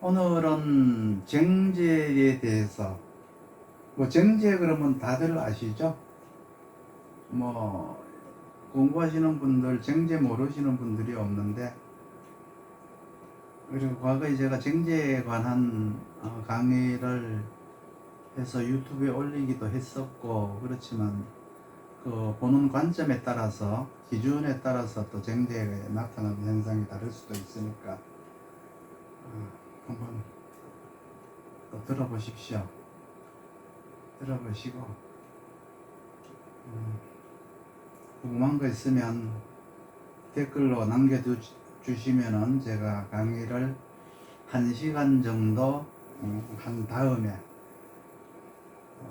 오늘은 쟁제에 대해서, 쟁제 그러면 다들 아시죠? 뭐 공부하시는 분들 쟁제 모르시는 분들이 없는데, 그리고 과거에 제가 쟁제에 관한 강의를 해서 유튜브에 올리기도 했었고, 그렇지만 그 보는 관점에 따라서, 기준에 따라서 또 쟁제에 나타나는 현상이 다를 수도 있으니까 한번 또 들어보십시오. 들어보시고 궁금한 거 있으면 댓글로 남겨주시면은 제가 강의를 1시간 정도 한 다음에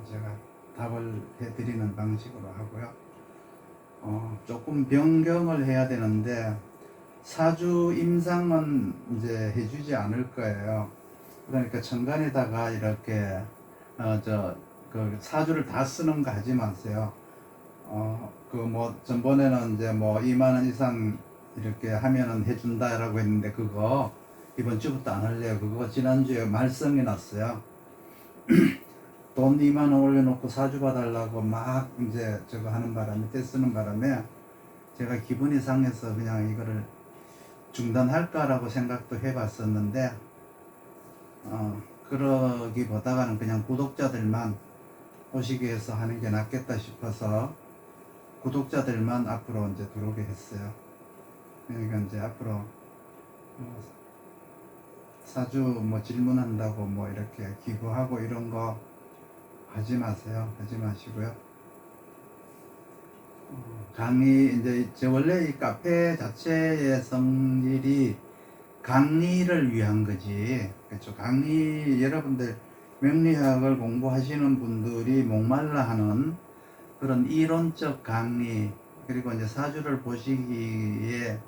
제가 답을 해드리는 방식으로 하고요. 조금 변경을 해야 되는데, 사주 임상은 이제 해주지 않을 거예요. 그러니까 천간에다가 이렇게 그 사주를 다 쓰는 거 하지 마세요. 전번에는 이제 2만원 이상 이렇게 하면은 해준다라고 했는데, 그거 이번 주부터 안 할래요. 그거 지난주에 말썽이 났어요. 돈 2만원 올려놓고 사주 봐달라고 막 이제 저거 하는 바람에, 떼쓰는 바람에 제가 기분이 상해서 그냥 이거를 중단할까라고 생각도 해봤었는데, 그러기보다는 그냥 구독자들만 오시게 해서 하는 게 낫겠다 싶어서 구독자들만 앞으로 이제 들어오게 했어요. 그러니까 이제 앞으로 사주 질문한다고 이렇게 기부하고 이런 거 하지 마세요. 하지 마시고요. 강의, 이제 원래 이 카페 자체의 성질이 강의를 위한 거지. 그렇죠. 강의, 여러분들 명리학을 공부하시는 분들이 목말라 하는 그런 이론적 강의, 그리고 이제 사주를 보시기에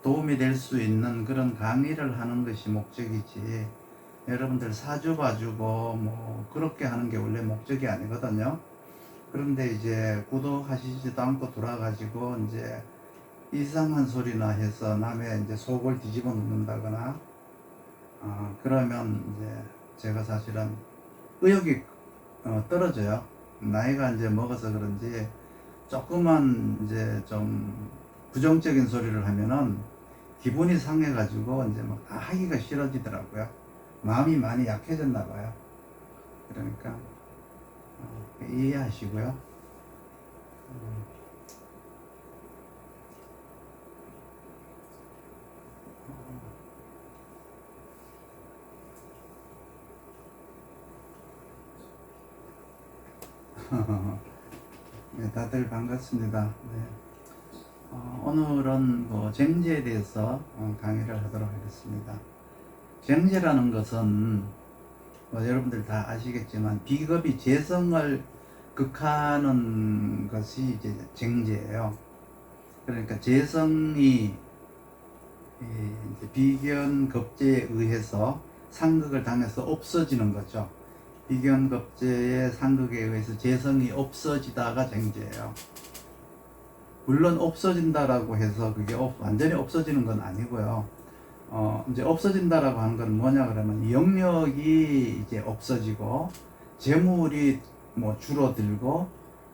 도움이 될 수 있는 그런 강의를 하는 것이 목적이지, 여러분들 사주 봐주고 그렇게 하는 게 원래 목적이 아니거든요. 그런데 이제 구독하시지도 않고 돌아가지고 이제 이상한 소리나 해서 남의 이제 속을 뒤집어 놓는다거나, 그러면 이제 제가 사실은 의욕이 떨어져요. 나이가 이제 먹어서 그런지 조금만 이제 좀 부정적인 소리를 하면은 기분이 상해가지고 이제 다 하기가 싫어지더라고요. 마음이 많이 약해졌나 봐요. 그러니까 이해하시고요. 네, 다들 반갑습니다. 네. 오늘은 쟁제에 대해서 강의를 하도록 하겠습니다. 쟁제라는 것은 여러분들 다 아시겠지만 비겁이 재성을 극하는 것이 이제 쟁제예요. 그러니까 재성이 이제 비견겁제에 의해서 상극을 당해서 없어지는 거죠. 비견겁제의 상극에 의해서 재성이 없어지다가 쟁제예요. 물론 없어진다라고 해서 그게 완전히 없어지는 건 아니고요. 이제 없어진다라고 하는 건 뭐냐 그러면 영역이 이제 없어지고 재물이 줄어들고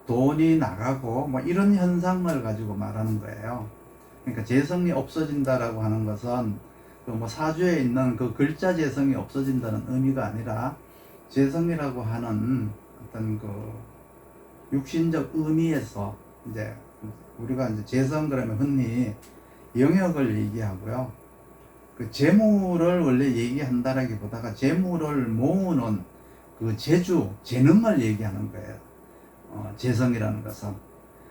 돈이 나가고 이런 현상을 가지고 말하는 거예요. 그러니까 재성이 없어진다라고 하는 것은 사주에 있는 그 글자 재성이 없어진다는 의미가 아니라, 재성이라고 하는 어떤 그 육신적 의미에서 이제 우리가 이제 재성 그러면 흔히 영역을 얘기하고요. 그 재물을 원래 얘기한다라기보다가 재물을 모으는 그 재주, 재능을 얘기하는 거예요. 재성이라는 것은.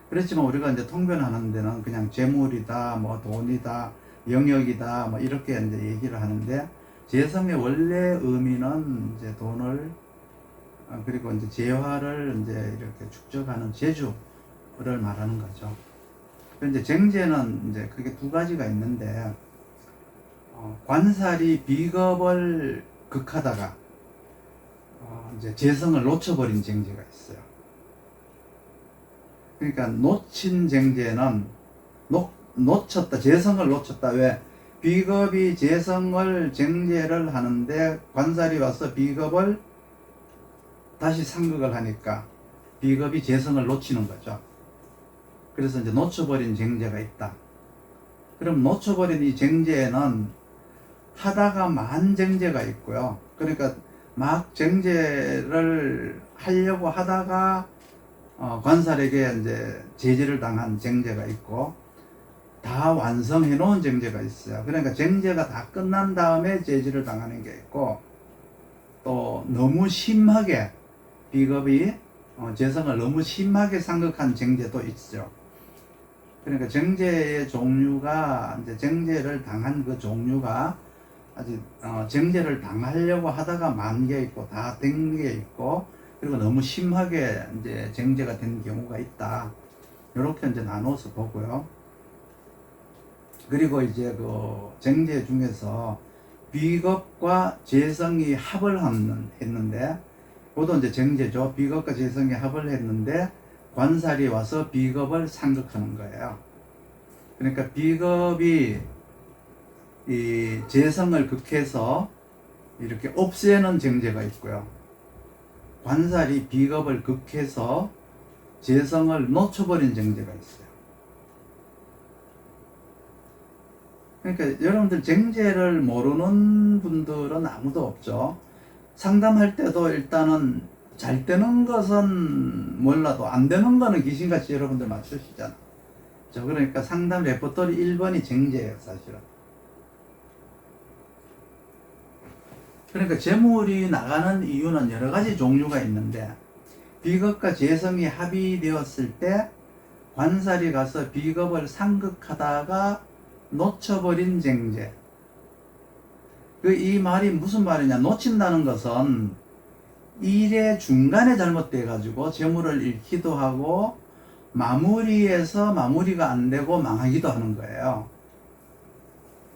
그렇지만 우리가 이제 통변하는 데는 그냥 재물이다, 돈이다, 영역이다, 이렇게 이제 얘기를 하는데, 재성의 원래 의미는 이제 돈을, 그리고 이제 재화를 이제 이렇게 축적하는 재주를 말하는 거죠. 이제 쟁제는 이제 그게 두 가지가 있는데, 관살이 비겁을 극하다가 이제 재성을 놓쳐버린 쟁제가 있어요. 그러니까 놓친 쟁제는 놓쳤다, 재성을 놓쳤다. 왜? 비겁이 재성을 쟁제를 하는데 관살이 와서 비겁을 다시 상극을 하니까 비겁이 재성을 놓치는 거죠. 그래서 이제 놓쳐버린 쟁제가 있다. 그럼 놓쳐버린 이 쟁제에는 하다가 만 쟁제가 있고요. 그러니까 막 쟁제를 하려고 하다가 관살에게 이제 제지를 당한 쟁제가 있고, 다 완성해 놓은 쟁제가 있어요. 그러니까 쟁제가 다 끝난 다음에 제지를 당하는 게 있고, 또 너무 심하게 비겁이 재성을 너무 심하게 상극한 쟁제도 있죠. 그러니까 쟁제의 종류가, 이제 쟁제를 당한 그 종류가 아직 쟁제를 당하려고 하다가 만 게 있고 다 된 게 있고, 그리고 너무 심하게 이제 쟁제가 된 경우가 있다. 이렇게 이제 나눠서 보고요. 그리고 이제 그 쟁제 중에서 비겁과 재성이 합을 했는데, 그것도 이제 쟁제죠. 비겁과 재성이 합을 했는데 관살이 와서 비겁을 상극하는 거예요. 그러니까 비겁이 이 재성을 극해서 이렇게 없애는 쟁제가 있고요. 관살이 비겁을 극해서 재성을 놓쳐버린 쟁제가 있어요. 그러니까 여러분들 쟁제를 모르는 분들은 아무도 없죠. 상담할 때도 일단은 잘 되는 것은 몰라도 안 되는 거는 귀신같이 여러분들 맞추시잖아. 그러니까 상담 레퍼토리 1번이 쟁제예요, 사실은. 그러니까 재물이 나가는 이유는 여러 가지 종류가 있는데, 비겁과 재성이 합의되었을 때 관살이 가서 비겁을 상극하다가 놓쳐버린 쟁제. 이 말이 무슨 말이냐? 놓친다는 것은 일의 중간에 잘못돼 가지고 재물을 잃기도 하고, 마무리에서 마무리가 안 되고 망하기도 하는 거예요.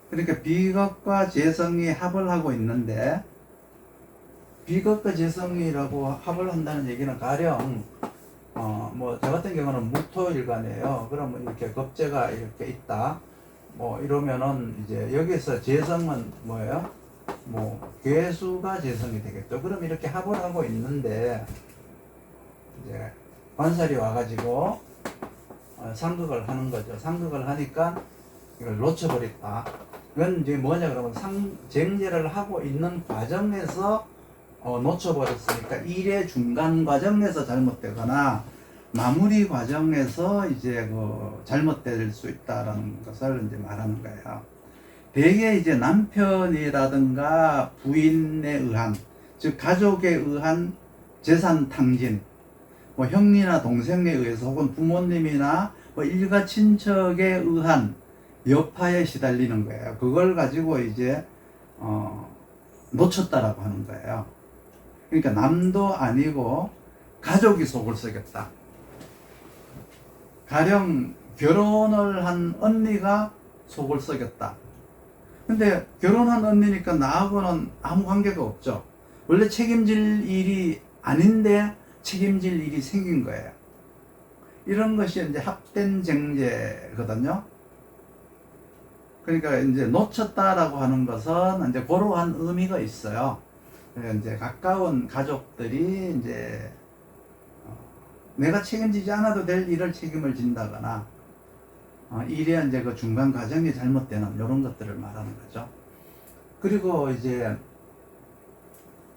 그러니까 비겁과 재성이 합을 하고 있는데, 비겁과 재성이라고 합을 한다는 얘기는 가령 뭐 저 같은 경우는 무토일간이에요. 그러면 이렇게 겁재가 이렇게 있다. 뭐 이러면은 이제 여기서 재성은 뭐예요? 뭐 괴수가 재성이 되겠죠. 그럼 이렇게 합을 하고 있는데 이제 관살이 와가지고 상극을 하는 거죠. 상극을 하니까 이걸 놓쳐버렸다. 그건 이제 뭐냐 그러면 쟁제를 하고 있는 과정에서 놓쳐버렸으니까 일의 중간 과정에서 잘못되거나 마무리 과정에서 이제 잘못될 수 있다라는 것을 이제 말하는 거예요. 대개 이제 남편이라든가 부인에 의한, 즉 가족에 의한 재산 탕진, 뭐 형이나 동생에 의해서 혹은 부모님이나 뭐 일가 친척에 의한 여파에 시달리는 거예요. 그걸 가지고 이제 놓쳤다라고 하는 거예요. 그러니까 남도 아니고 가족이 속을 썩였다. 가령 결혼을 한 언니가 속을 썩였다. 근데 결혼한 언니니까 나하고는 아무 관계가 없죠. 원래 책임질 일이 아닌데 책임질 일이 생긴 거예요. 이런 것이 이제 합된 쟁제거든요. 그러니까 이제 놓쳤다라고 하는 것은 이제 그러한 의미가 있어요. 이제 가까운 가족들이 이제 내가 책임지지 않아도 될 일을 책임을 진다거나 일에 이제 그 중간 과정이 잘못되는 이런 것들을 말하는 거죠. 그리고 이제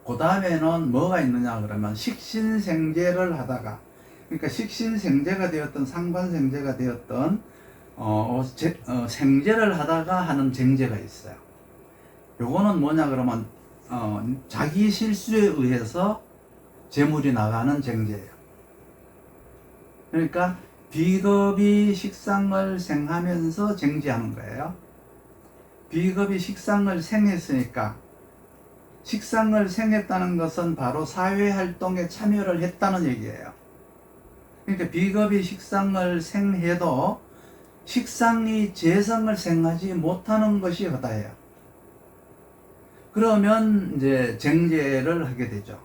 그 다음에는 뭐가 있느냐 그러면 식신생제를 하다가, 그러니까 식신생제가 되었던 상관생제가 되었던 생제를 하다가 하는 쟁제가 있어요. 요거는 뭐냐 그러면 자기 실수에 의해서 재물이 나가는 쟁제예요. 그러니까 비겁이 식상을 생하면서 쟁제하는 거예요. 비겁이 식상을 생했으니까, 식상을 생했다는 것은 바로 사회활동에 참여를 했다는 얘기예요. 그러니까 비겁이 식상을 생해도 식상이 재성을 생하지 못하는 것이 허다해요. 그러면 이제 쟁제를 하게 되죠.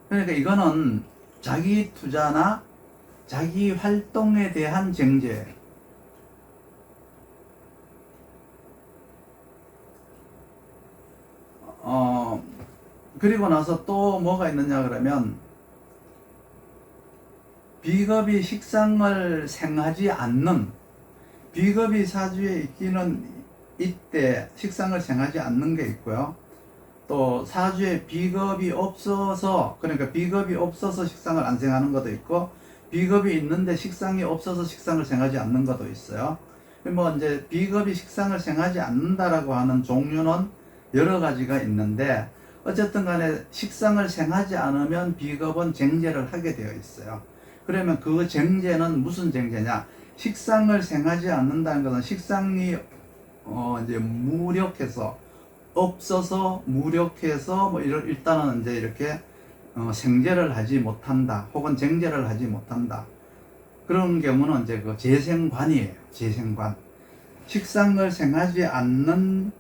그러니까 이거는 자기 투자나 자기 활동에 대한 쟁제예요. 그리고 나서 또 뭐가 있느냐 그러면 비겁이 식상을 생하지 않는, 비겁이 사주에 있기는 이때 식상을 생하지 않는 게 있고요. 또 사주에 비겁이 없어서, 그러니까 비겁이 없어서 식상을 안 생하는 것도 있고, 비겁이 있는데 식상이 없어서 식상을 생하지 않는 것도 있어요. 뭐 이제 비겁이 식상을 생하지 않는다라고 하는 종류는 여러 가지가 있는데, 어쨌든 간에 식상을 생하지 않으면 비겁은 쟁제를 하게 되어 있어요. 그러면 그 쟁제는 무슨 쟁제냐? 식상을 생하지 않는다는 것은 식상이 이제 무력해서, 없어서 무력해서 뭐 일단은 이제 이렇게 생제를 하지 못한다, 혹은 쟁제를 하지 못한다. 그런 경우는 이제 그 재생관이에요. 재생관. 식상을 생하지 않는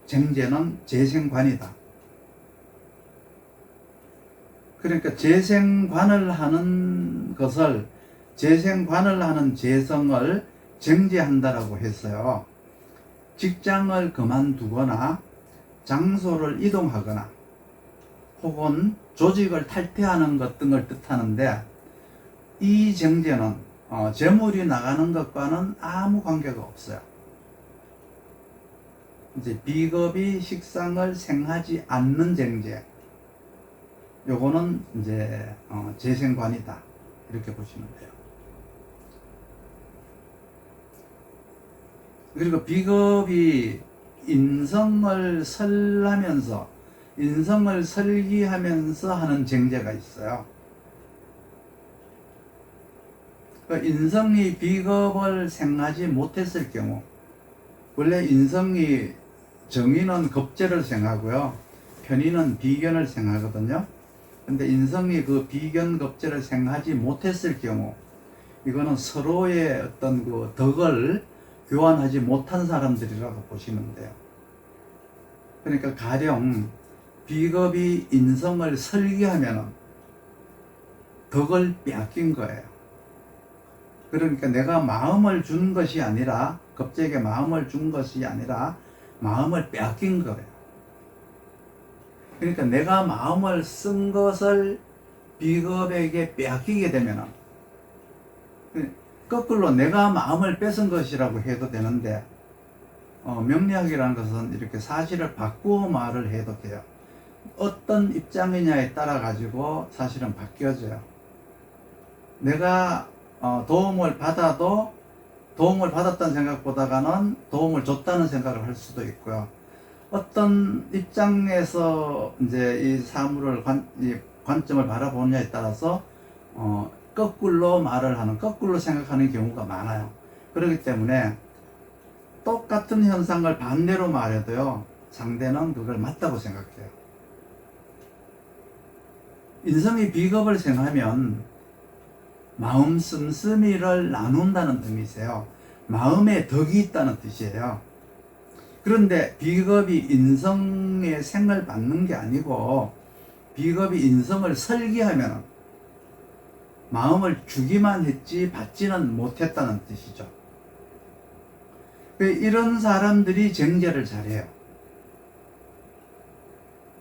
쟁제는 재생관이다. 그러니까 재생관을 하는 것을, 재생관을 하는 재성을 쟁제한다라고 했어요. 직장을 그만두거나 장소를 이동하거나 혹은 조직을 탈퇴하는 것 등을 뜻하는데, 이 쟁제는 재물이 나가는 것과는 아무 관계가 없어요. 이제 비겁이 식상을 생하지 않는 쟁제, 요거는 이제 재생관이다, 이렇게 보시면 돼요. 그리고 비겁이 인성을 설하면서, 인성을 설기하면서 하는 쟁제가 있어요. 그 인성이 비겁을 생하지 못했을 경우, 원래 인성이 정의는 겁재를 생하고요, 편의는 비견을 생하거든요. 근데 인성이 그 비견 겁재를 생하지 못했을 경우, 이거는 서로의 어떤 그 덕을 교환하지 못한 사람들이라고 보시면 돼요. 그러니까 가령 비겁이 인성을 설계하면 덕을 빼앗긴 거예요. 그러니까 내가 마음을 준 것이 아니라, 겁재에게 마음을 준 것이 아니라 마음을 빼앗긴 거예요. 그러니까 내가 마음을 쓴 것을 비겁에게 빼앗기게 되면 거꾸로 내가 마음을 뺏은 것이라고 해도 되는데, 명리학이라는 것은 이렇게 사실을 바꾸어 말을 해도 돼요. 어떤 입장이냐에 따라 가지고 사실은 바뀌어져요. 내가 도움을 받아도 도움을 받았다는 생각보다는 도움을 줬다는 생각을 할 수도 있고요. 어떤 입장에서 이제 이 사물을 이 관점을 바라보느냐에 따라서 거꾸로 말을 하는, 거꾸로 생각하는 경우가 많아요. 그렇기 때문에 똑같은 현상을 반대로 말해도요, 상대는 그걸 맞다고 생각해요. 인성이 비겁을 생하면 마음 씀씀이를 나눈다는 의미세요. 마음에 덕이 있다는 뜻이에요. 그런데 비겁이 인성의 생을 받는 게 아니고, 비겁이 인성을 설계하면 마음을 주기만 했지 받지는 못했다는 뜻이죠. 이런 사람들이 쟁제를 잘해요.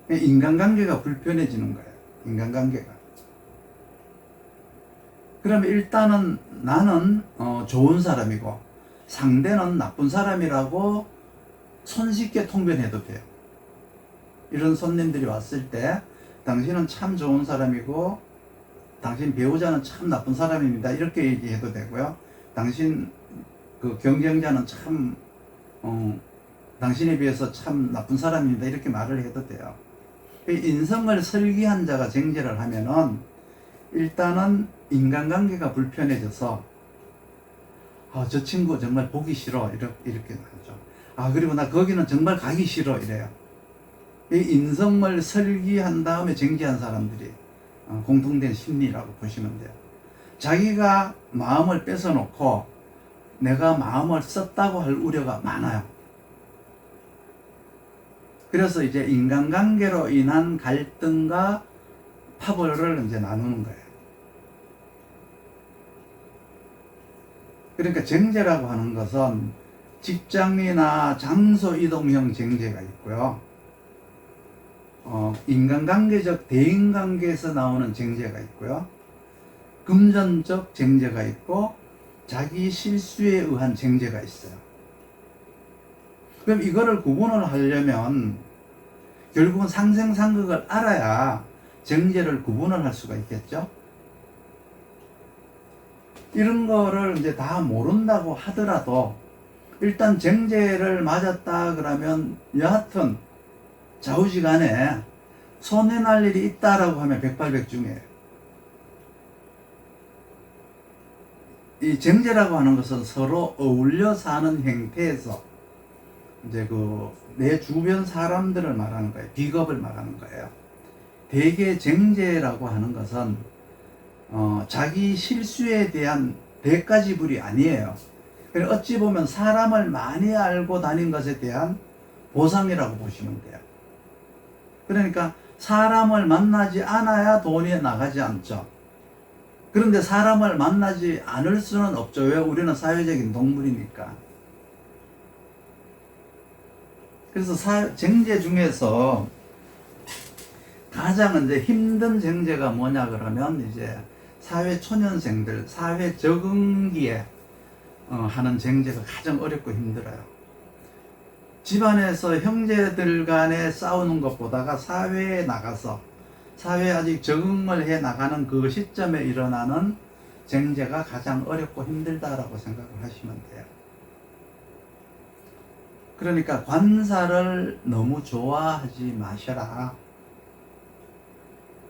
인간관계가 불편해지는 거예요. 인간관계가. 그러면 일단은 나는 좋은 사람이고 상대는 나쁜 사람이라고 손쉽게 통변해도 돼요. 이런 손님들이 왔을 때 당신은 참 좋은 사람이고 당신 배우자는 참 나쁜 사람입니다, 이렇게 얘기해도 되고요. 당신 그 경쟁자는 참 당신에 비해서 참 나쁜 사람입니다, 이렇게 말을 해도 돼요. 인성을 설계한 자가 쟁제를 하면은 일단은 인간관계가 불편해져서 저 친구 정말 보기 싫어, 이렇게 하죠. 그리고 나 거기는 정말 가기 싫어, 이래요. 이 인성을 설계한 다음에 쟁제한 사람들이 공통된 심리라고 보시면 돼요. 자기가 마음을 뺏어놓고 내가 마음을 썼다고 할 우려가 많아요. 그래서 이제 인간관계로 인한 갈등과 파벌을 이제 나누는 거예요. 그러니까 쟁제라고 하는 것은 직장이나 장소 이동형 쟁제가 있고요. 인간관계적 대인관계에서 나오는 쟁제가 있고요. 금전적 쟁제가 있고 자기 실수에 의한 쟁제가 있어요. 그럼 이거를 구분을 하려면 결국은 상생상극을 알아야 쟁제를 구분을 할 수가 있겠죠. 이런 거를 이제 다 모른다고 하더라도 일단 쟁제를 맞았다 그러면 여하튼 좌우지간에 손해날 일이 있다라고 하면 백발백중이에요. 이 쟁제라고 하는 것은 서로 어울려 사는 행태에서 이제 내 주변 사람들을 말하는 거예요. 비겁을 말하는 거예요. 대개 쟁제라고 하는 것은 자기 실수에 대한 대가지불이 아니에요. 어찌 보면 사람을 많이 알고 다닌 것에 대한 보상이라고 보시면 돼요. 그러니까 사람을 만나지 않아야 돈이 나가지 않죠. 그런데 사람을 만나지 않을 수는 없죠. 왜? 우리는 사회적인 동물이니까. 그래서 쟁제 중에서 가장 이제 힘든 쟁제가 뭐냐 그러면 이제 사회 초년생들, 사회 적응기에 하는 쟁제가 가장 어렵고 힘들어요. 집안에서 형제들 간에 싸우는 것보다가 사회에 나가서 사회에 아직 적응을 해 나가는 그 시점에 일어나는 쟁제가 가장 어렵고 힘들다라고 생각을 하시면 돼요. 그러니까 관사를 너무 좋아하지 마셔라.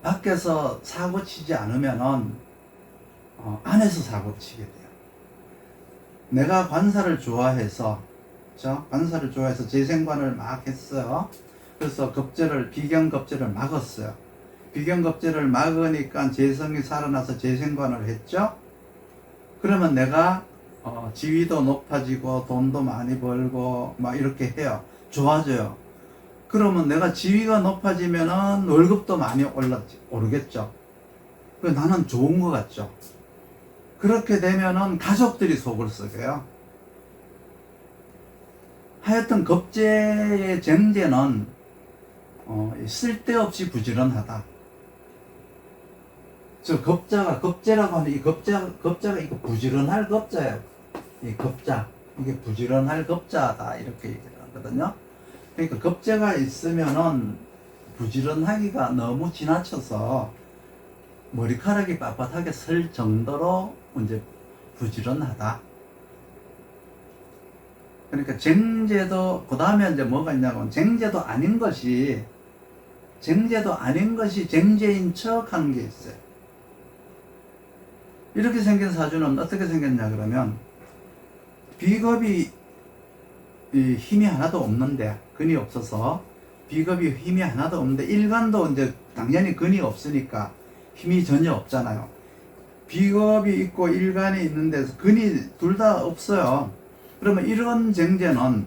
밖에서 사고 치지 않으면은 안에서 사고 치게 돼요. 내가 관사를 좋아해서, 그렇죠? 관사를 좋아해서 재생관을 막 했어요. 그래서 비경겁제를 막았어요. 비경겁제를 막으니까 재성이 살아나서 재생관을 했죠. 그러면 내가 지위도 높아지고 돈도 많이 벌고 막 이렇게 해요. 좋아져요. 그러면 내가 지위가 높아지면은 월급도 많이 오르겠죠. 나는 좋은 것 같죠. 그렇게 되면은 가족들이 속을 썩여요. 하여튼 겁제의 쟁제는 쓸데없이 부지런하다. 겁제라고 하는 이 겁자가 이거 부지런할 겁자예요. 이 겁자, 이게 부지런할 겁자다 이렇게 얘기를 하거든요. 그러니까 겁제가 있으면은 부지런하기가 너무 지나쳐서 머리카락이 빳빳하게 설 정도로 이제 부지런하다. 그러니까 쟁제도 그 다음에 이제 뭐가 있냐면 쟁제도 아닌 것이 쟁제인 척 하는 게 있어요. 이렇게 생긴 사주는 어떻게 생겼냐 그러면 비겁이 힘이 하나도 없는데, 근이 없어서 비겁이 힘이 하나도 없는데 일간도 이제 당연히 근이 없으니까 힘이 전혀 없잖아요. 비겁이 있고 일간이 있는데 근이 둘 다 없어요. 그러면 이런 쟁제는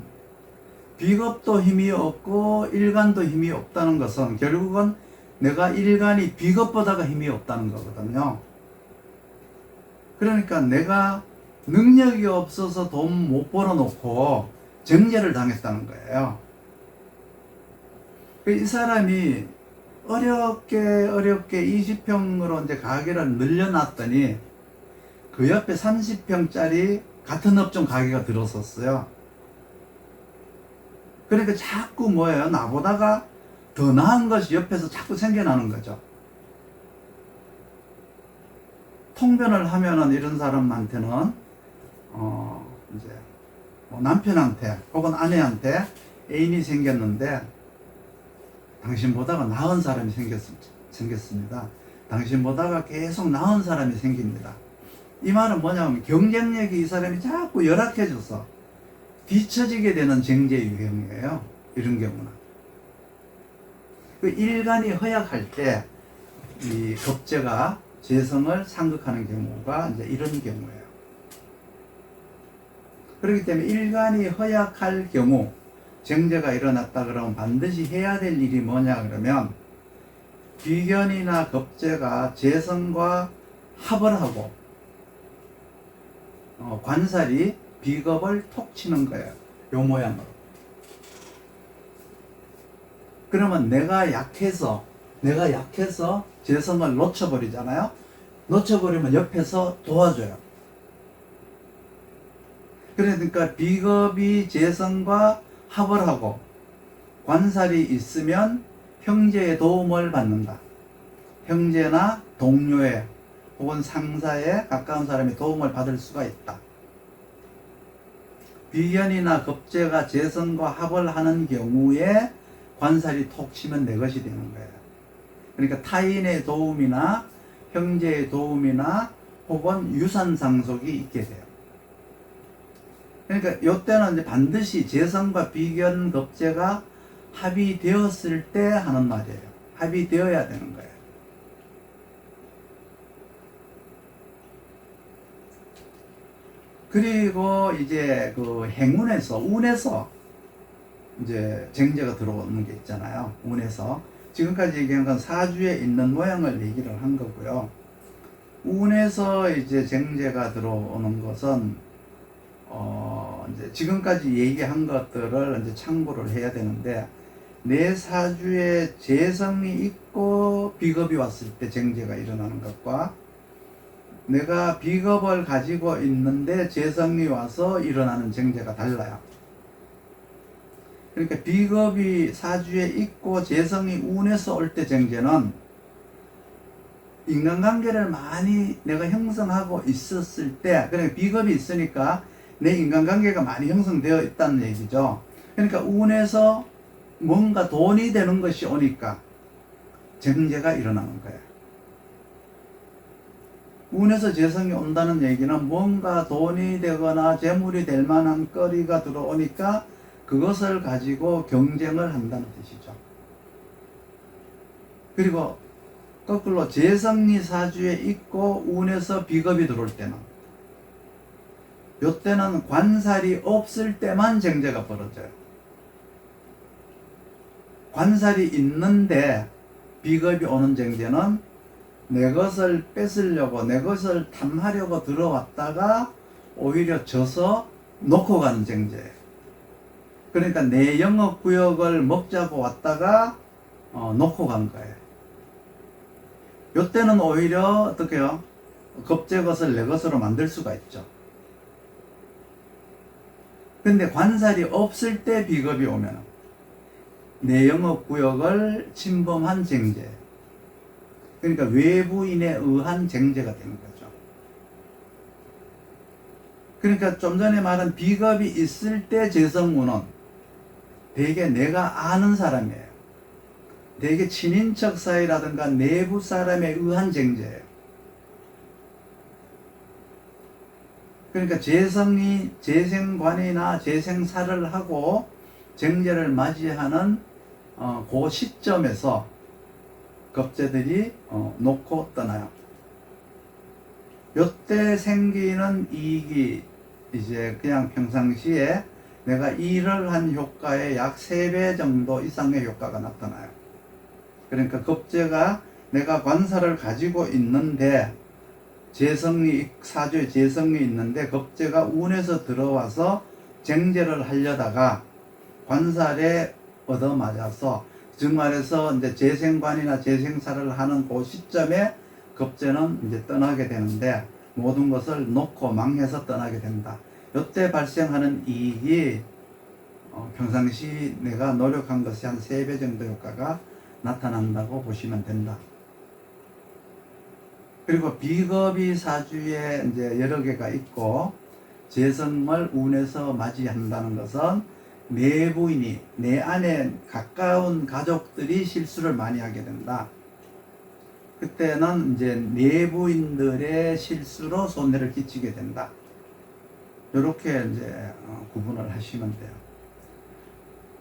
비겁도 힘이 없고 일간도 힘이 없다는 것은 결국은 내가 일간이 비겁보다가 힘이 없다는 거거든요. 그러니까 내가 능력이 없어서 돈 못 벌어놓고 정제를 당했다는 거예요. 이 사람이 어렵게 20평으로 이제 가게를 늘려놨더니 그 옆에 30평짜리 같은 업종 가게가 들어섰어요. 그러니까 자꾸 뭐예요? 나보다가 더 나은 것이 옆에서 자꾸 생겨나는 거죠. 통변을 하면은 이런 사람한테는 이제 남편한테 혹은 아내한테 애인이 생겼는데 당신보다가 나은 사람이 생겼습니다. 당신보다가 계속 나은 사람이 생깁니다. 이 말은 뭐냐면 경쟁력이 이 사람이 자꾸 열악해져서 뒤처지게 되는 쟁제 유형이에요. 이런 경우는. 그 일간이 허약할 때 이 겁제가 재성을 상극하는 경우가 이제 이런 경우예요. 그렇기 때문에 일간이 허약할 경우 쟁제가 일어났다 그러면 반드시 해야 될 일이 뭐냐 그러면 비견이나 겁제가 재성과 합을 하고 관살이 비겁을 톡 치는 거예요. 요 모양으로. 그러면 내가 약해서 재성을 놓쳐버리잖아요. 놓쳐버리면 옆에서 도와줘요. 그러니까 비겁이 재성과 합을 하고 관살이 있으면 형제의 도움을 받는다. 형제나 동료의 혹은 상사의 가까운 사람의 도움을 받을 수가 있다. 비견이나 겁재가 재성과 합을 하는 경우에 관살이 톡 치면 내 것이 되는 거예요. 그러니까 타인의 도움이나 형제의 도움이나 혹은 유산 상속이 있게 돼요. 그러니까 이때는 이제 반드시 재성과 비견 겁재가 합이 되었을 때 하는 말이에요. 합이 되어야 되는 거예요. 그리고 이제 그 행운에서, 운에서 이제 쟁제가 들어오는 게 있잖아요. 운에서. 지금까지 얘기한 건 사주에 있는 모양을 얘기를 한 거고요. 운에서 이제 쟁제가 들어오는 것은 이제 지금까지 얘기한 것들을 이제 참고를 해야 되는데, 내 사주에 재성이 있고 비겁이 왔을 때 쟁제가 일어나는 것과 내가 비겁을 가지고 있는데 재성이 와서 일어나는 쟁제가 달라요. 그러니까 비겁이 사주에 있고 재성이 운에서 올 때 쟁제는 인간관계를 많이 내가 형성하고 있었을 때, 그러니까 비겁이 있으니까 내 인간관계가 많이 형성되어 있다는 얘기죠. 그러니까 운에서 뭔가 돈이 되는 것이 오니까 쟁제가 일어나는 거예요. 운에서 재성이 온다는 얘기는 뭔가 돈이 되거나 재물이 될 만한 거리가 들어오니까 그것을 가지고 경쟁을 한다는 뜻이죠. 그리고 거꾸로 재성이 사주에 있고 운에서 비겁이 들어올 때는, 요때는 관살이 없을 때만 쟁제가 벌어져요. 관살이 있는데 비겁이 오는 쟁제는 내 것을 뺏으려고, 내 것을 탐하려고 들어왔다가 오히려 져서 놓고 가는 쟁제예요. 그러니까 내 영업구역을 먹자고 왔다가 놓고 간 거예요. 요때는 오히려 어떻게요? 겁제 것을 내 것으로 만들 수가 있죠. 근데 관살이 없을 때 비겁이 오면 내 영업구역을 침범한 쟁제, 그러니까 외부인에 의한 쟁제가 되는 거죠. 그러니까 좀 전에 말한 비겁이 있을 때 재성운은 되게 내가 아는 사람이에요. 되게 친인척 사이라든가 내부 사람에 의한 쟁제예요. 그러니까 재성이 재생관이나 재생사를 하고 쟁제를 맞이하는 그 시점에서 겁재들이 놓고 떠나요. 요때 생기는 이익이 이제 그냥 평상시에 내가 일을 한 효과의 약 3배 정도 이상의 효과가 나타나요. 그러니까 겁재가 내가 관사를 가지고 있는데 재성이, 사주에 재성이 있는데 겁재가 운에서 들어와서 쟁제를 하려다가 관살에 얻어맞아서, 즉 말해서 이제 재생관이나 재생사를 하는 그 시점에 겁재는 이제 떠나게 되는데, 모든 것을 놓고 망해서 떠나게 된다. 이때 발생하는 이익이 평상시 내가 노력한 것이 한 3배 정도 효과가 나타난다고 보시면 된다. 그리고 비겁이 사주에 이제 여러 개가 있고 재성을 운에서 맞이한다는 것은 내부인이, 내 안에 가까운 가족들이 실수를 많이 하게 된다. 그때는 이제 내부인들의 실수로 손해를 끼치게 된다. 이렇게 이제 구분을 하시면 돼요.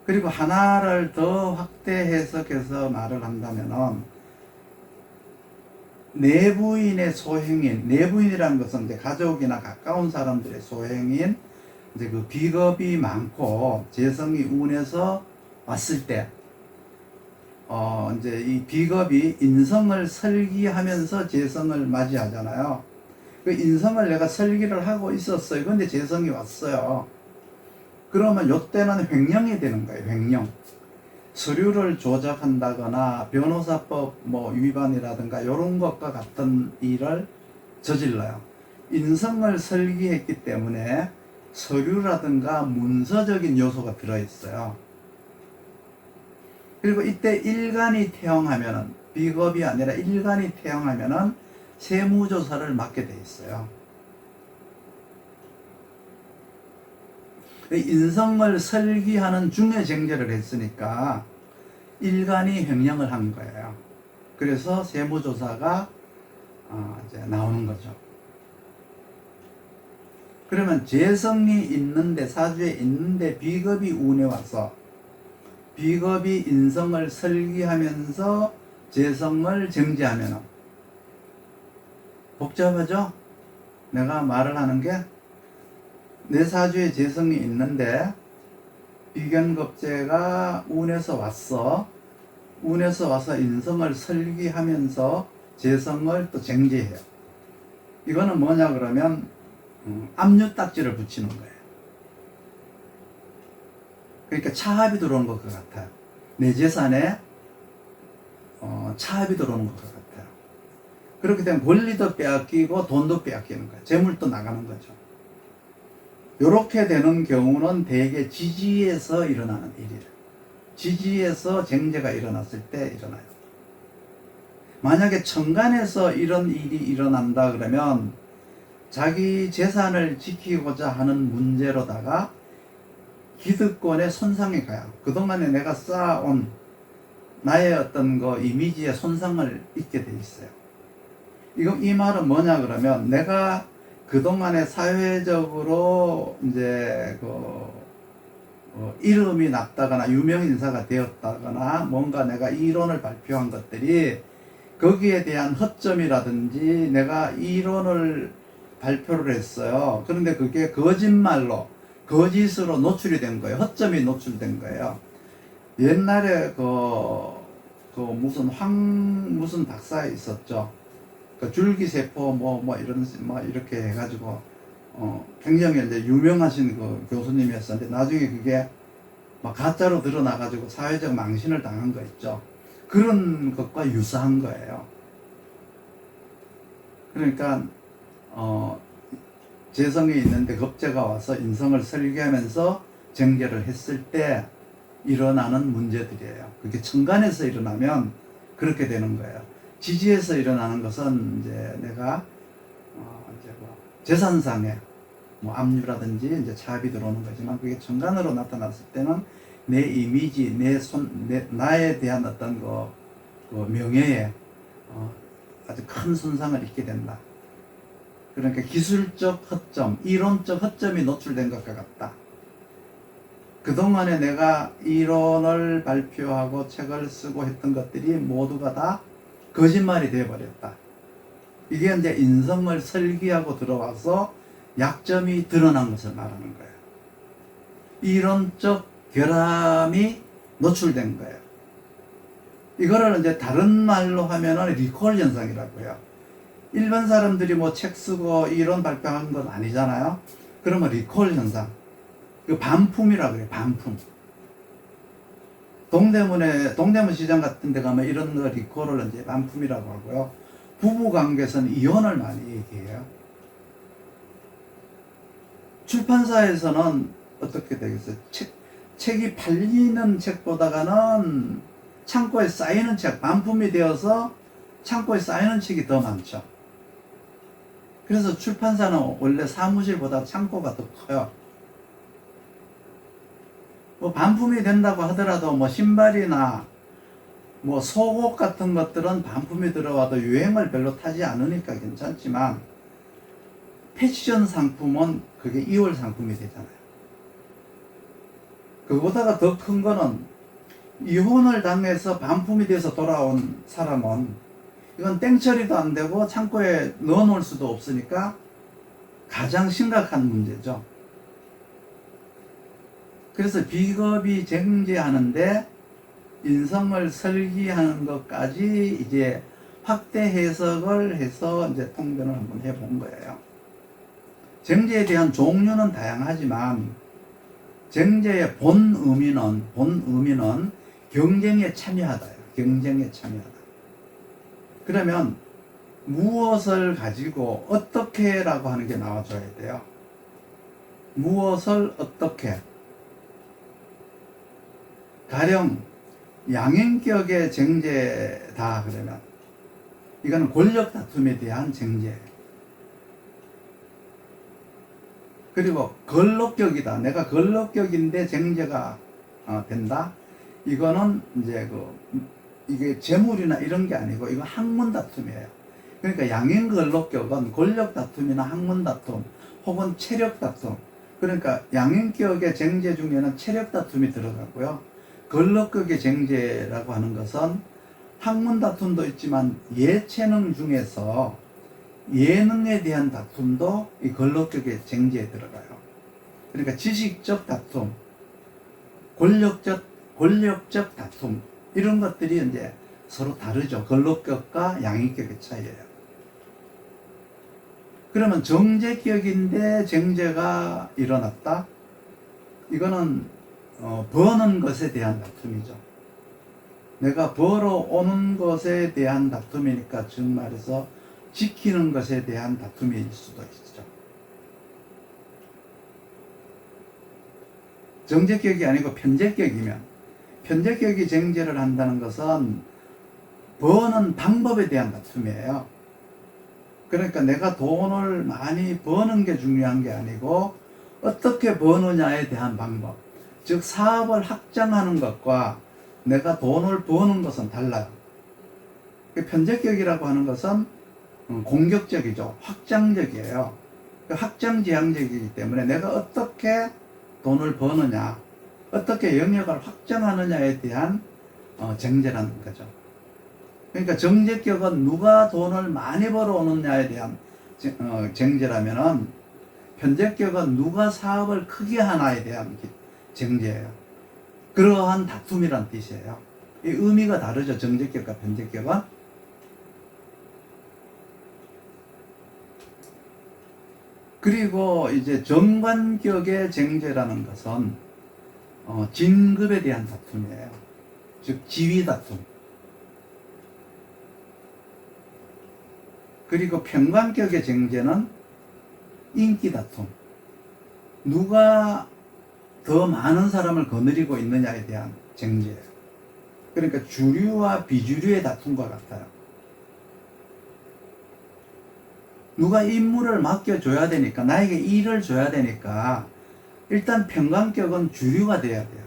그리고 하나를 더 확대 해석해서 말을 한다면은, 내부인의 소행인, 내부인이라는 것은 이제 가족이나 가까운 사람들의 소행인, 이제 그 비겁이 많고 재성이 운에서 왔을 때, 이제 이 비겁이 인성을 설기하면서 재성을 맞이하잖아요. 그 인성을 내가 설기를 하고 있었어요. 근데 재성이 왔어요. 그러면 요때는 횡령이 되는 거예요. 횡령. 서류를 조작한다거나 변호사법 뭐 위반이라든가 이런 것과 같은 일을 저질러요. 인성을 설계했기 때문에 서류라든가 문서적인 요소가 들어있어요. 그리고 이때 일간이 태영하면은, 비겁이 아니라 일간이 태영하면은 세무조사를 맡게 돼 있어요. 인성을 설계하는 중에 쟁제를 했으니까 일간이 횡령을 한 거예요. 그래서 세무조사가 이제 나오는 거죠. 그러면 재성이 있는데, 사주에 있는데 비겁이 운에 와서 비겁이 인성을 설계하면서 재성을 정지하면 복잡하죠? 내가 말을 하는 게 내 사주에 재성이 있는데 비견겁재가 운에서 왔어. 운에서 와서 인성을 설계하면서 재성을 또 정지해요. 이거는 뭐냐 그러면 압류딱지를 붙이는 거예요. 그러니까 차압이 들어오는 것 같아요. 내 재산에 차압이 들어오는 것 같아요. 그렇게 되면 권리도 빼앗기고 돈도 빼앗기는 거예요. 재물도 나가는 거죠. 이렇게 되는 경우는 대개 지지에서 일어나는 일이에요. 지지에서 쟁제가 일어났을 때 일어나요. 만약에 천간에서 이런 일이 일어난다 그러면 자기 재산을 지키고자 하는 문제로다가 기득권의 손상이 가요. 그동안에 내가 쌓아온 나의 어떤 이미지의 손상을 입게 돼 있어요. 이 말은 뭐냐 그러면 내가 그동안에 사회적으로 이제 이름이 났다거나 유명인사가 되었다거나 뭔가 내가 이론을 발표한 것들이 거기에 대한 허점이라든지 내가 이론을 발표를 했어요. 그런데 그게 거짓말로, 거짓으로 노출이 된 거예요. 허점이 노출된 거예요. 옛날에 무슨 박사 있었죠. 줄기세포 이렇게 해가지고 굉장히 이제 유명하신 교수님이었었는데 나중에 그게 막 가짜로 드러나가지고 사회적 망신을 당한 거 있죠. 그런 것과 유사한 거예요. 그러니까 재성이 있는데 겁재가 와서 인성을 설계하면서 정제를 했을 때 일어나는 문제들이에요. 그게 천간에서 일어나면 그렇게 되는 거예요. 지지에서 일어나는 것은 이제 내가 재산상의 압류라든지 이제 차압이 들어오는 거지만 그게 천간으로 나타났을 때는 내 이미지, 나에 대한 어떤 명예에 아주 큰 손상을 입게 된다. 그러니까 기술적 허점, 이론적 허점이 노출된 것과 같다. 그동안에 내가 이론을 발표하고 책을 쓰고 했던 것들이 모두가 다 거짓말이 되어버렸다. 이게 이제 인성을 설계하고 들어와서 약점이 드러난 것을 말하는 거예요. 이론적 결함이 노출된 거예요. 이거를 이제 다른 말로 하면은 리콜 현상이라고 해요. 일반 사람들이 책 쓰고 이론 발표한 건 아니잖아요. 그러면 리콜 현상. 그 반품이라고 그래요. 반품. 동대문 시장 같은 데 가면 이런 거 리콜을 이제 반품이라고 하고요. 부부 관계에서는 이혼을 많이 얘기해요. 출판사에서는 어떻게 되겠어요? 책이 팔리는 책보다는 창고에 쌓이는 책, 반품이 되어서 창고에 쌓이는 책이 더 많죠. 그래서 출판사는 원래 사무실보다 창고가 더 커요. 반품이 된다고 하더라도 신발이나 속옷 같은 것들은 반품이 들어와도 유행을 별로 타지 않으니까 괜찮지만 패션 상품은 그게 2월 상품이 되잖아요. 그거보다가 더 큰 거는 이혼을 당해서 반품이 돼서 돌아온 사람은 이건 땡처리도 안 되고 창고에 넣어놓을 수도 없으니까 가장 심각한 문제죠. 그래서 비겁이 쟁제하는데 인성을 설계하는 것까지 이제 확대 해석을 해서 이제 통변을 한번 해본 거예요. 쟁제에 대한 종류는 다양하지만 쟁제의 본 의미는 경쟁에 참여하다예요. 경쟁에 참여하다. 그러면 무엇을 가지고 어떻게라고 하는 게 나와줘야 돼요. 무엇을 어떻게. 가령 양행격의 쟁제다 그러면 이거는 권력 다툼에 대한 쟁제예요. 그리고 걸록격이다. 내가 걸록격인데 쟁제가 된다. 이거는 이제 이게 재물이나 이런 게 아니고 이거 학문 다툼이에요. 그러니까 양행 걸록격은 권력 다툼이나 학문 다툼 혹은 체력 다툼. 그러니까 양행격의 쟁제 중에는 체력 다툼이 들어가고요. 걸록격의 쟁제라고 하는 것은 학문 다툼도 있지만 예체능 중에서 예능에 대한 다툼도 이 걸록격의 쟁제에 들어가요. 그러니까 지식적 다툼, 권력적 다툼 이런 것들이 이제 서로 다르죠. 걸록격과 양행격의 차이예요. 그러면 정제격인데 쟁제가 일어났다? 이거는 버는 것에 대한 다툼이죠. 내가 벌어오는 것에 대한 다툼이니까 즉 말해서 지키는 것에 대한 다툼일 수도 있죠. 정제격이 아니고 편제격이면 편제격이 쟁제를 한다는 것은 버는 방법에 대한 다툼이에요. 그러니까 내가 돈을 많이 버는 게 중요한 게 아니고 어떻게 버느냐에 대한 방법. 즉 사업을 확장하는 것과 내가 돈을 버는 것은 달라요. 편제격이라고 하는 것은 공격적이죠. 확장적이에요. 확장지향적이기 때문에 내가 어떻게 돈을 버느냐, 어떻게 영역을 확장하느냐에 대한 쟁제라는 거죠. 그러니까 정제격은 누가 돈을 많이 벌어오느냐에 대한 쟁제라면은 편제격은 누가 사업을 크게 하나에 대한 쟁제예요. 그러한 다툼이란 뜻이에요. 이 의미가 다르죠. 정제격과 편제격은. 그리고 이제 정관격의 쟁제라는 것은 진급에 대한 다툼이에요. 즉 지위 다툼. 그리고 평관격의 쟁제는 인기 다툼. 누가 더 많은 사람을 거느리고 있느냐에 대한 쟁제예요. 그러니까 주류와 비주류의 다툼과 같아요. 누가 임무를 맡겨줘야 되니까, 나에게 일을 줘야 되니까 일단 평관격은 주류가 돼야 돼요.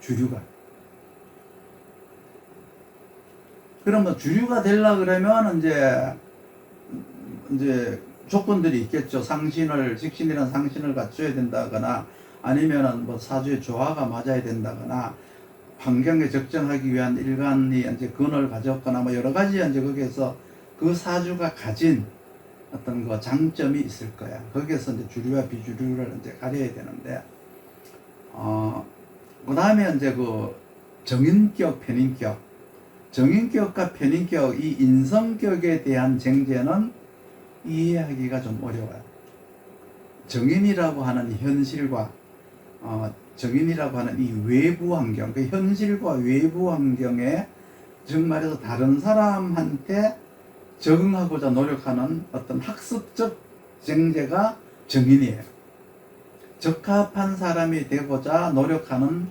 주류가. 그러면 주류가 되려고 그러면 이제 조건들이 있겠죠. 식신이라는 상신을 갖춰야 된다거나 아니면은 뭐 사주의 조화가 맞아야 된다거나 환경에 적정하기 위한 일간이 이제 근을 가졌거나 뭐 여러 가지 이제 거기에서 그 사주가 가진 어떤 그 장점이 있을 거야. 거기에서 이제 주류와 비주류를 이제 가려야 되는데, 그 다음에 이제 그 정인격, 편인격. 정인격과 편인격, 이 인성격에 대한 쟁제는 이해하기가 좀 어려워요. 정인이라고 하는 현실과, 정인이라고 하는 이 외부 환경, 그 현실과 외부 환경에 즉 말해서 다른 사람한테 적응하고자 노력하는 어떤 학습적 쟁제가 정인이에요. 적합한 사람이 되고자 노력하는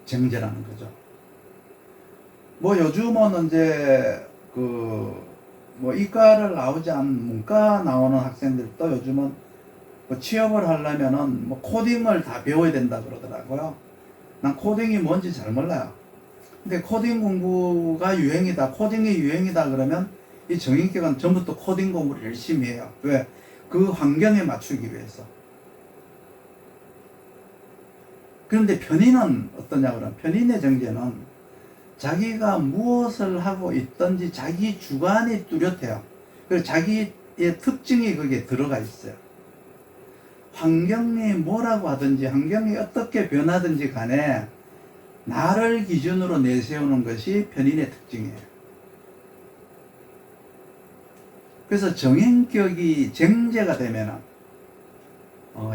쟁제라는 거죠. 뭐 요즘은 이제 뭐 이과를 나오지 않은 문과 나오는 학생들도 요즘은 뭐 취업을 하려면은 뭐 코딩을 다 배워야 된다 그러더라고요. 난 코딩이 뭔지 잘 몰라요. 근데 코딩 공부가 유행이다, 코딩이 유행이다 그러면 이 정인격은 전부 또 코딩 공부를 열심히 해요. 왜? 그 환경에 맞추기 위해서. 그런데 편인은 어떠냐 그러면 편인의 정제는 자기가 무엇을 하고 있든지 자기 주관이 뚜렷해요. 그리고 자기의 특징이 거기에 들어가 있어요. 환경이 뭐라고 하든지 환경이 어떻게 변하든지 간에 나를 기준으로 내세우는 것이 편인의 특징이에요. 그래서 정인격이 쟁제가 되면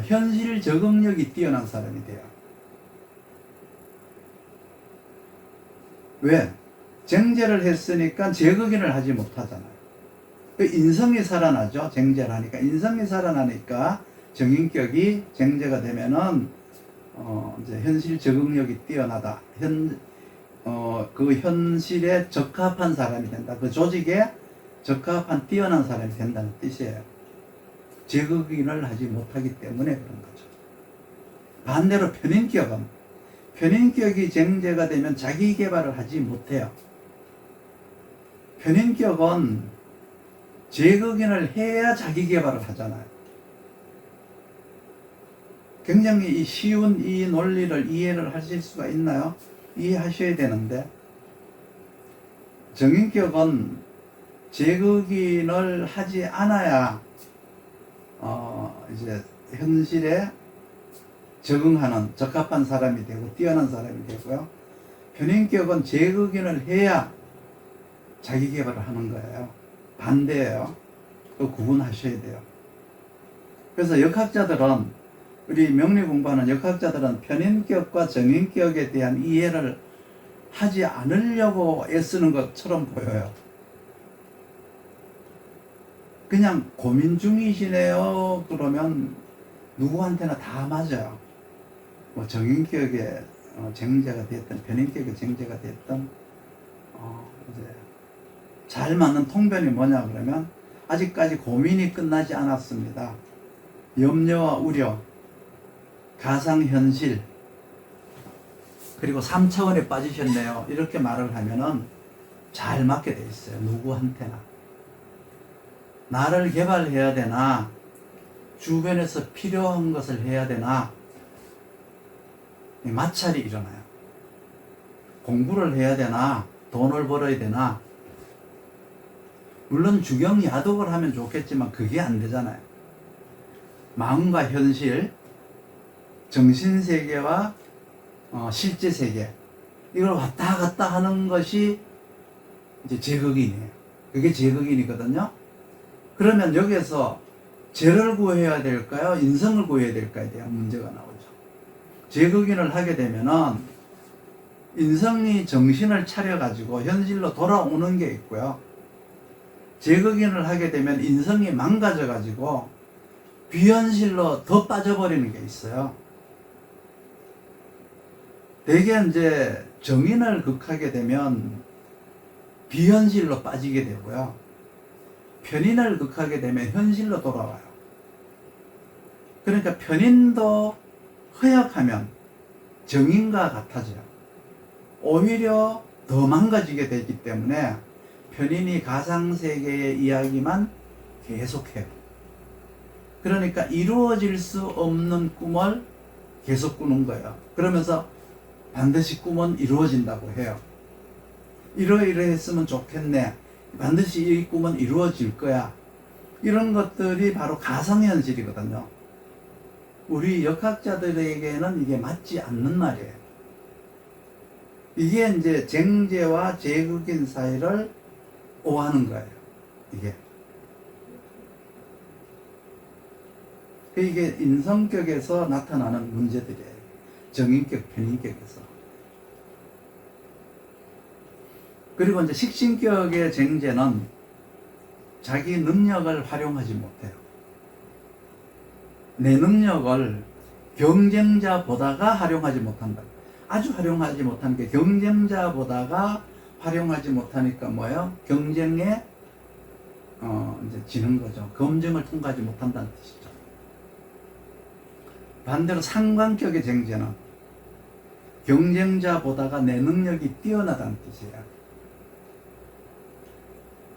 현실 적응력이 뛰어난 사람이 돼요. 왜? 쟁제를 했으니까 재극인을 하지 못하잖아요. 그 인성이 살아나죠. 쟁제를 하니까. 인성이 살아나니까 정인격이 쟁제가 되면은 이제 현실 적응력이 뛰어나다. 그 현실에 적합한 사람이 된다. 그 조직에 적합한 뛰어난 사람이 된다는 뜻이에요. 재극인을 하지 못하기 때문에 그런 거죠. 반대로 편인격이 쟁제가 되면 자기 개발을 하지 못해요. 편인격은 재극인을 해야 자기 개발을 하잖아요. 굉장히 쉬운 이 논리를 이해를 하실 수가 있나요? 이해하셔야 되는데, 정인격은 재극인을 하지 않아야 이제 현실에 적응하는 적합한 사람이 되고 뛰어난 사람이 되고요. 편인격은 재극인을 해야 자기 개발을 하는 거예요. 반대예요. 그 구분하셔야 돼요. 그래서 역학자들은, 우리 명리 공부하는 역학자들은 편인격과 정인격에 대한 이해를 하지 않으려고 애쓰는 것처럼 보여요. 그냥 고민 중이시네요. 그러면 누구한테나 다 맞아요. 뭐 정인격의 쟁제가 됐든 편인격의 쟁제가 됐든 이제 잘 맞는 통변이 뭐냐 그러면, 아직까지 고민이 끝나지 않았습니다. 염려와 우려, 가상현실, 그리고 3차원에 빠지셨네요. 이렇게 말을 하면은 잘 맞게 돼 있어요. 누구한테나. 나를 개발해야 되나, 주변에서 필요한 것을 해야 되나, 마찰이 일어나요. 공부를 해야 되나, 돈을 벌어야 되나. 물론 주경야독을 하면 좋겠지만 그게 안 되잖아요. 마음과 현실, 정신세계와 실제세계, 이걸 왔다 갔다 하는 것이 이제 재극인이에요. 그게 재극인이거든요. 그러면 여기에서 재를 구해야 될까요? 인성을 구해야 될까에 대한 문제가 나오죠. 재극인을 하게 되면은 인성이 정신을 차려가지고 현실로 돌아오는 게 있고요. 재극인을 하게 되면 인성이 망가져가지고 비현실로 더 빠져버리는 게 있어요. 대개 이제 정인을 극하게 되면 비현실로 빠지게 되고요. 편인을 극하게 되면 현실로 돌아와요. 그러니까 편인도 허약하면 정인과 같아져요. 오히려 더 망가지게 되기 때문에 편인이 가상세계의 이야기만 계속해요. 그러니까 이루어질 수 없는 꿈을 계속 꾸는 거예요. 그러면서 반드시 꿈은 이루어진다고 해요. 이러이러했으면 좋겠네. 반드시 이 꿈은 이루어질 거야. 이런 것들이 바로 가상현실이거든요. 우리 역학자들에게는 이게 맞지 않는 말이에요. 이게 이제 쟁제와 재극인 사이를 오하는 거예요. 이게 인성격에서 나타나는 문제들이에요. 정인격, 편인격에서. 그리고 이제 식신격의 쟁제는 자기 능력을 활용하지 못해요. 내 능력을 경쟁자보다가 활용하지 못한다. 아주 활용하지 못하는 게, 경쟁자보다가 활용하지 못하니까 뭐예요? 경쟁에 이제 지는 거죠. 검증을 통과하지 못한다는 뜻이죠. 반대로 상관격의 쟁제는 경쟁자보다가 내 능력이 뛰어나다는 뜻이에요.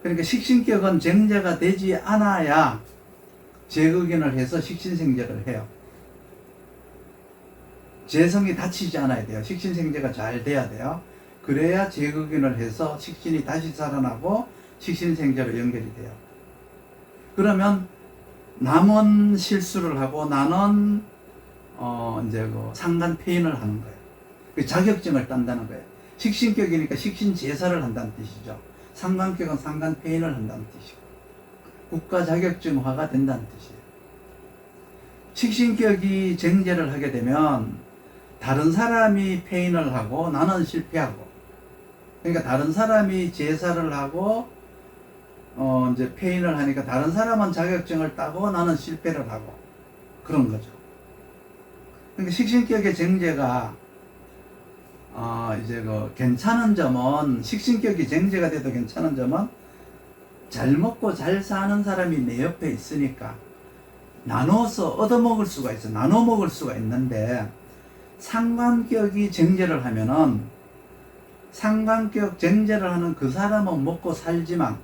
그러니까 식신격은 쟁제가 되지 않아야 재극인을 해서 식신생제를 해요. 재성이 다치지 않아야 돼요. 식신생제가 잘 돼야 돼요. 그래야 재극인을 해서 식신이 다시 살아나고 식신생제로 연결이 돼요. 그러면 남은 실수를 하고 나는 이제 상간 폐인을 하는 거예요. 그 자격증을 딴다는 거예요. 식신격이니까 식신 제사를 한다는 뜻이죠. 상관격은 상간 폐인을 한다는 뜻이고, 국가 자격증화가 된다는 뜻이에요. 식신격이 쟁제를 하게 되면 다른 사람이 폐인을 하고 나는 실패하고, 그러니까 다른 사람이 제사를 하고 이제 폐인을 하니까 다른 사람은 자격증을 따고 나는 실패를 하고 그런 거죠. 그러니까 식신격의 쟁제가 이제 그 괜찮은 점은, 식신격이 쟁제가 돼도 괜찮은 점은 잘 먹고 잘 사는 사람이 내 옆에 있으니까 나눠서 얻어먹을 수가 있어. 나눠 먹을 수가 있는데, 상관격이 쟁제를 하면은 상관격 쟁제를 하는 그 사람은 먹고 살지만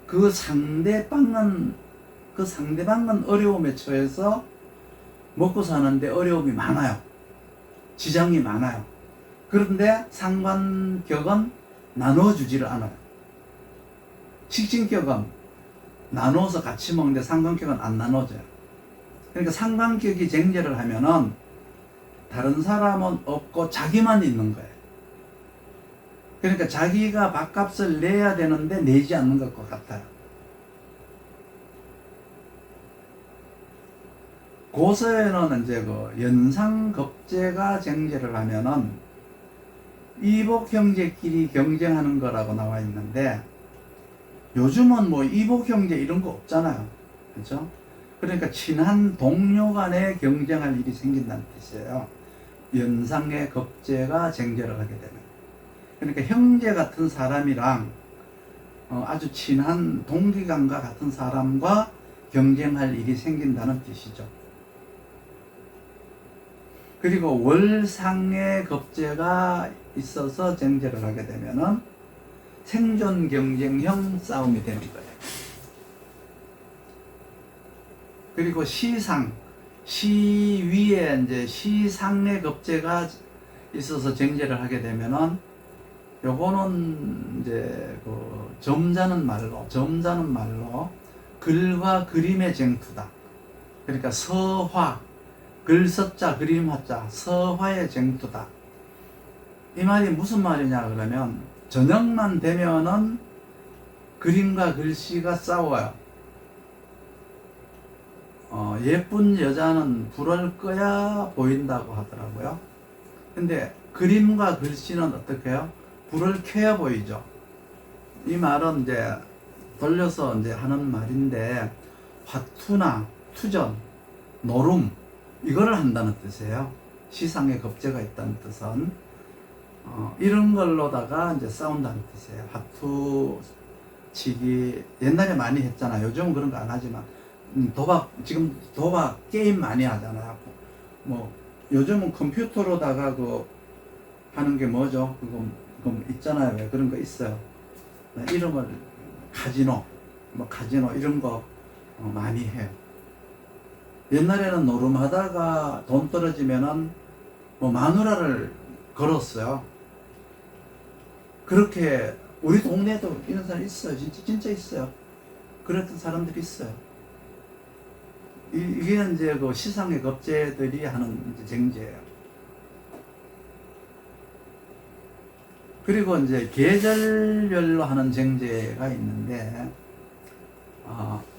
그 상대방은 어려움에 처해서 먹고 사는데 어려움이 많아요. 지장이 많아요. 그런데 상관격은 나눠주지를 않아요. 식신격은 나눠서 같이 먹는데 상관격은 안 나눠져요. 그러니까 상관격이 쟁제를 하면은 다른 사람은 없고 자기만 있는 거예요. 그러니까 자기가 밥값을 내야 되는데 내지 않는 것과 같아요. 고서에는 이제 그 연상급제가 쟁제를 하면은 이복 형제끼리 경쟁하는 거라고 나와 있는데, 요즘은 뭐 이복 형제 이런 거 없잖아요. 그렇죠? 그러니까 친한 동료 간에 경쟁할 일이 생긴다는 뜻이에요. 연상의 급제가 쟁제를 하게 되면. 그러니까 형제 같은 사람이랑 아주 친한 동기간과 같은 사람과 경쟁할 일이 생긴다는 뜻이죠. 그리고 월상의 급제가 있어서 쟁제를 하게 되면은 생존 경쟁형 싸움이 되는 거예요. 그리고 시상, 시위에 이제 시상의 급제가 있어서 쟁제를 하게 되면은, 요거는 이제 그 점자는 말로 글과 그림의 쟁투다. 그러니까 서화, 글서자 그림 화자, 서화의 쟁투다. 이 말이 무슨 말이냐 그러면, 저녁만 되면은 그림과 글씨가 싸워요. 예쁜 여자는 불을 꺼야 보인다고 하더라고요. 근데 그림과 글씨는 어떻게 해요? 불을 켜야 보이죠. 이 말은 이제 돌려서 이제 하는 말인데, 화투나 투전, 노름, 이거를 한다는 뜻이에요. 시상에 급제가 있다는 뜻은 이런 걸로다가 이제 싸운다는 뜻이에요. 화투 치기 옛날에 많이 했잖아요. 요즘은 그런 거 안 하지만 지금 도박 게임 많이 하잖아요. 뭐 요즘은 컴퓨터로다가 그 하는 게 뭐죠? 그거 있잖아요. 왜 그런 거 있어요. 이름을 카지노 이런 거 많이 해요. 옛날에는 노름하다가 돈 떨어지면은 뭐 마누라를 걸었어요. 그렇게 우리 동네에도 이런 사람 있어요. 진짜 있어요. 그랬던 사람들이 있어요. 이게 이제 그 시상의 급제들이 하는 쟁제예요. 그리고 이제 계절별로 하는 쟁제가 있는데,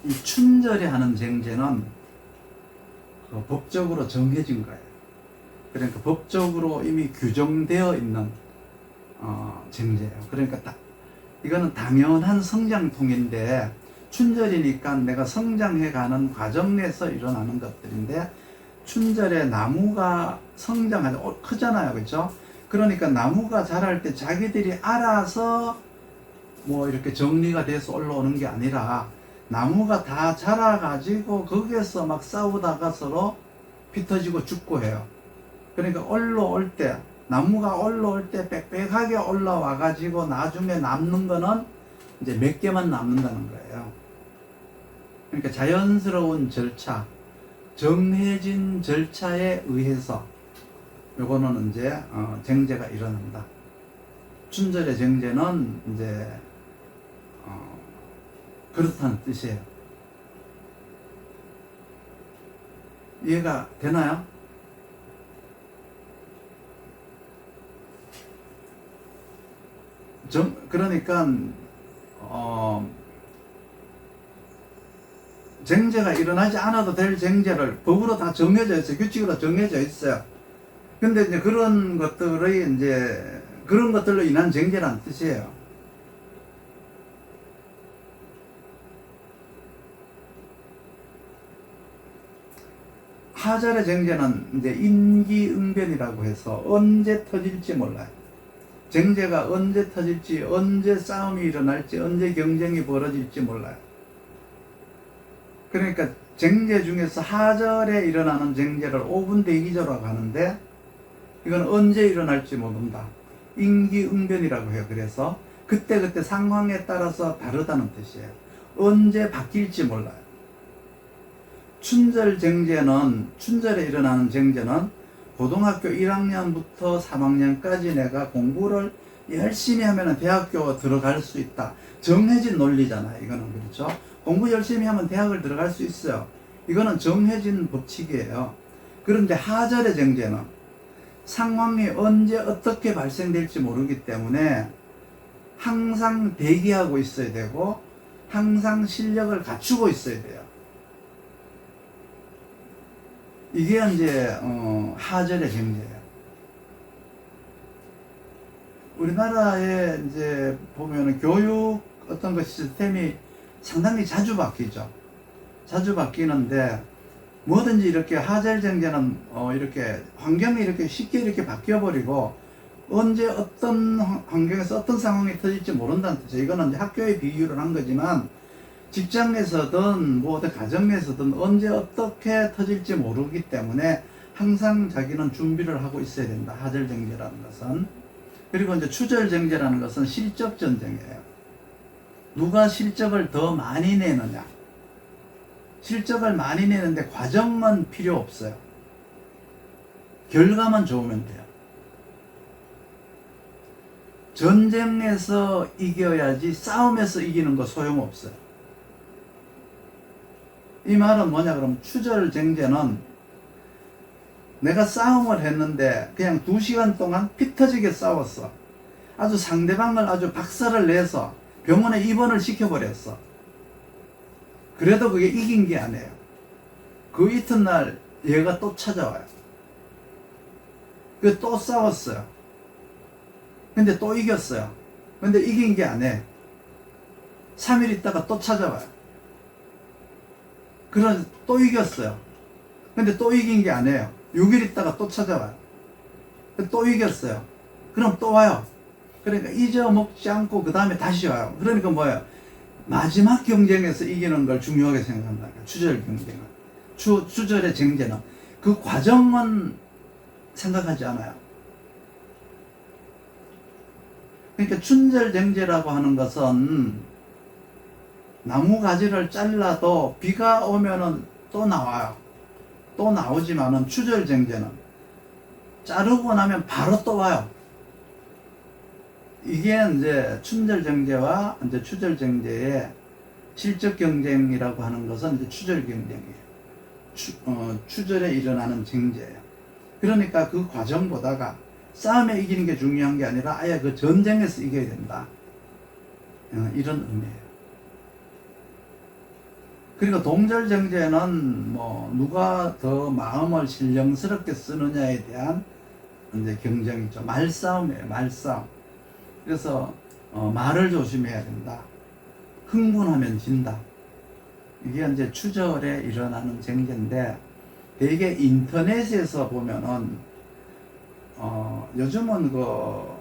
이 춘절에 하는 쟁제는 그 법적으로 정해진 거예요. 그러니까 법적으로 이미 규정되어 있는 쟁제예요. 그러니까 이거는 당연한 성장통인데, 춘절이니까 내가 성장해가는 과정에서 일어나는 것들인데, 춘절에 나무가 성장하죠. 크잖아요. 그렇죠? 그러니까 나무가 자랄 때 자기들이 알아서 뭐 이렇게 정리가 돼서 올라오는 게 아니라, 나무가 다 자라가지고 거기에서 막 싸우다가 서로 피터지고 죽고 해요. 그러니까 올라올 때, 나무가 올라올 때 빽빽하게 올라와가지고 나중에 남는 거는 이제 몇 개만 남는다는 거예요. 그러니까 자연스러운 절차, 정해진 절차에 의해서 요거는 이제 쟁제가 일어난다. 춘절의 쟁제는 이제 그렇다는 뜻이에요. 이해가 되나요? 그러니까 쟁제가 일어나지 않아도 될 쟁제를 법으로 다 정해져 있어요. 규칙으로 정해져 있어요. 근데 이제 그런 것들의 이제 그런 것들로 인한 쟁제란 뜻이에요. 하절의 쟁제는 이제 임기응변이라고 해서 언제 터질지 몰라요. 쟁제가 언제 터질지, 언제 싸움이 일어날지, 언제 경쟁이 벌어질지 몰라요. 그러니까 쟁제 중에서 하절에 일어나는 쟁제를 5분 대기조라고 하는데, 이건 언제 일어날지 모른다. 임기응변이라고 해요. 그래서 그때그때 상황에 따라서 다르다는 뜻이에요. 언제 바뀔지 몰라요. 춘절쟁제는, 춘절에 일어나는 쟁제는 고등학교 1학년부터 3학년까지 내가 공부를 열심히 하면 대학교 들어갈 수 있다. 정해진 논리잖아요. 이거는. 그렇죠? 공부 열심히 하면 대학을 들어갈 수 있어요. 이거는 정해진 법칙이에요. 그런데 하절의 쟁제는 상황이 언제 어떻게 발생될지 모르기 때문에 항상 대기하고 있어야 되고 항상 실력을 갖추고 있어야 돼요. 이게 이제 하절의 쟁제예요. 우리나라에 이제 보면은 교육 어떤 그 시스템이 상당히 자주 바뀌죠. 자주 바뀌는데 뭐든지 이렇게 하절 쟁제는 이렇게 환경이 이렇게 쉽게 이렇게 바뀌어 버리고 언제 어떤 환경에서 어떤 상황이 터질지 모른다는 뜻이에요. 이거는 이제 학교에 비유를 한 거지만 직장에서든 뭐 어떤 가정에서든 언제 어떻게 터질지 모르기 때문에 항상 자기는 준비를 하고 있어야 된다. 하절쟁제라는 것은. 그리고 이제 추절쟁제라는 것은 실적 전쟁이에요. 누가 실적을 더 많이 내느냐. 실적을 많이 내는데 과정은 필요 없어요. 결과만 좋으면 돼요. 전쟁에서 이겨야지 싸움에서 이기는 거 소용없어요. 이 말은 뭐냐 그러면 추절쟁제는 내가 싸움을 했는데 그냥 2시간 동안 피 터지게 싸웠어. 아주 상대방을 아주 박살을 내서 병원에 입원을 시켜버렸어. 그래도 그게 이긴 게 아니에요. 그 이튿날 얘가 또 찾아와요. 그 또 싸웠어요. 근데 또 이겼어요. 근데 이긴 게 아니에요. 3일 있다가 또 찾아와요. 그래서 또 이겼어요. 근데 또 이긴 게 아니에요. 6일 있다가 또 찾아와요. 또 이겼어요. 그럼 또 와요. 그러니까 잊어먹지 않고 그 다음에 다시 와요. 그러니까 뭐예요? 마지막 경쟁에서 이기는 걸 중요하게 생각한다. 추절 경쟁은. 추절의 쟁제는. 그 과정은 생각하지 않아요. 그러니까 춘절쟁제라고 하는 것은 나무 가지를 잘라도 비가 오면은 또 나와요. 또 나오지만은 추절쟁제는 자르고 나면 바로 또 와요. 이게 이제 춘절쟁제와 이제 추절쟁제의 실적 경쟁이라고 하는 것은 이제 추절 경쟁이에요. 추절에 일어나는 쟁제예요. 그러니까 그 과정보다가 싸움에 이기는 게 중요한 게 아니라 아예 그 전쟁에서 이겨야 된다. 이런 의미예요. 그리고 동절쟁제는 뭐 누가 더 마음을 신령스럽게 쓰느냐에 대한 이제 경쟁이죠. 말싸움이에요. 말싸움. 그래서 말을 조심해야 된다. 흥분하면 진다. 이게 이제 추절에 일어나는 쟁제인데 대개 인터넷에서 보면은 요즘은 그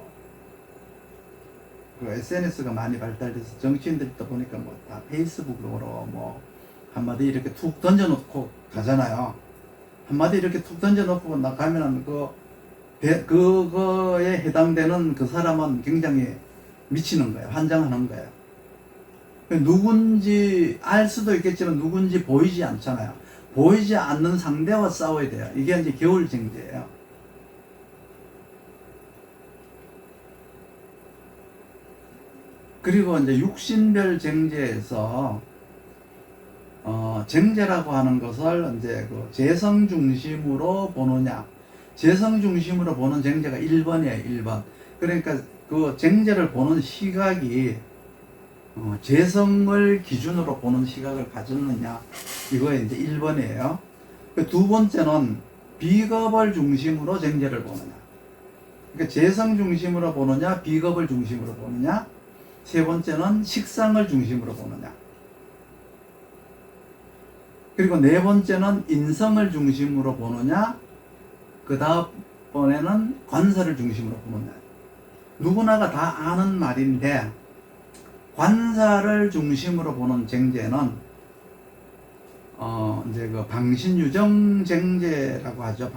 SNS가 많이 발달돼서 정치인들이 또 보니까 뭐 다 페이스북으로 뭐 한마디 이렇게 툭 던져놓고 가잖아요. 한마디 이렇게 툭 던져놓고 나가면은 그거에 해당되는 그 사람은 굉장히 미치는 거예요. 환장하는 거예요. 누군지 알 수도 있겠지만 누군지 보이지 않잖아요. 보이지 않는 상대와 싸워야 돼요. 이게 이제 겨울쟁제예요. 그리고 이제 육신별 쟁제에서 쟁제라고 하는 것을 이제 그 재성 중심으로 보느냐, 재성 중심으로 보는 쟁제가 1번이에요. 1번. 그러니까 그 쟁제를 보는 시각이 재성을 기준으로 보는 시각을 가졌느냐, 이거에 이제 1번이에요. 두 번째는 비겁을 중심으로 쟁제를 보느냐. 그러니까 재성 중심으로 보느냐, 비겁을 중심으로 보느냐, 세 번째는 식상을 중심으로 보느냐, 그리고 네 번째는 인성을 중심으로 보느냐, 그 다음번에는 관사를 중심으로 보느냐. 누구나가 다 아는 말인데, 관사를 중심으로 보는 쟁제는 이제 그 방신유정 쟁제라고 하죠.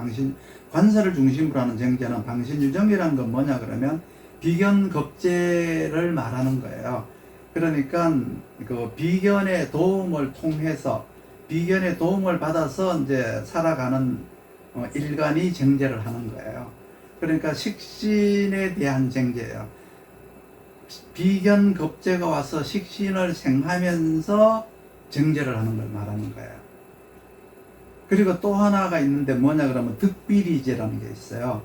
관사를 중심으로 하는 쟁제는 방신유정이라는 건 뭐냐 그러면 비견겁제를 말하는 거예요. 그러니까 그 비견의 도움을 통해서, 비견의 도움을 받아서 이제 살아가는 일간이 쟁제를 하는 거예요. 그러니까 식신에 대한 쟁제예요. 비견겁제가 와서 식신을 생하면서 쟁제를 하는 걸 말하는 거예요. 그리고 또 하나가 있는데 뭐냐 그러면 득비리제라는 게 있어요.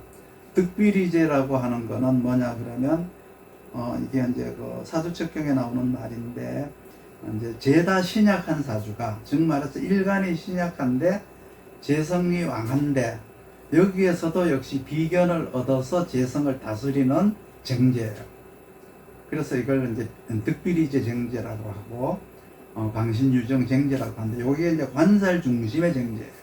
득비리제라고 하는 거는 뭐냐 그러면 이게 이제 그 사주책경에 나오는 말인데, 이제 죄다 신약한 사주가, 즉 말해서 일간이 신약한데 재성이 왕한데, 여기에서도 역시 비견을 얻어서 재성을 다스리는 쟁제예요. 그래서 이걸 이제 득비리제 쟁제라고 하고, 방신유정 쟁제라고 하는데, 여기에 이제 관살 중심의 쟁제예요.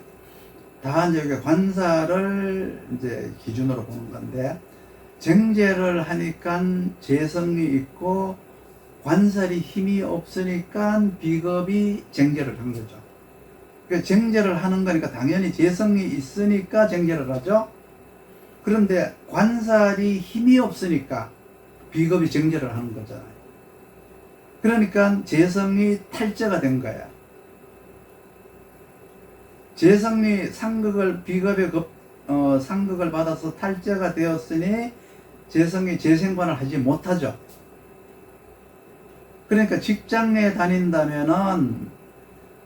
다 이제 여기 관사를 이제 기준으로 보는 건데, 쟁제를 하니까 재성이 있고 관살이 힘이 없으니까 비겁이 쟁제를 한 거죠. 그러니까 쟁제를 하는 거니까 당연히 재성이 있으니까 쟁제를 하죠. 그런데 관살이 힘이 없으니까 비겁이 쟁제를 하는 거잖아요. 그러니까 재성이 탈제가 된 거야. 재성이 상극을, 비겁의 상극을 받아서 탈제가 되었으니 재성이 재생관을 하지 못하죠. 그러니까 직장에 다닌다면은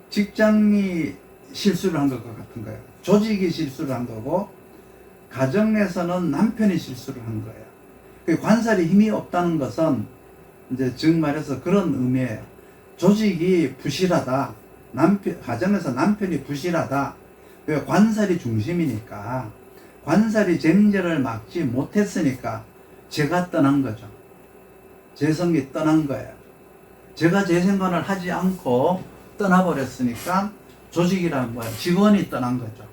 직장이 실수를 한 것과 같은 거예요. 조직이 실수를 한 거고, 가정에서는 남편이 실수를 한 거예요. 관살이 힘이 없다는 것은 이제 즉 말해서 그런 의미예요. 조직이 부실하다, 가정에서 남편이 부실하다. 왜? 관살이 중심이니까, 관살이 쟁제를 막지 못했으니까 제가 떠난 거죠. 재성이 떠난 거예요. 제가 재생관을 하지 않고 떠나버렸으니까 조직이란 뭐예요? 직원이 떠난 거죠.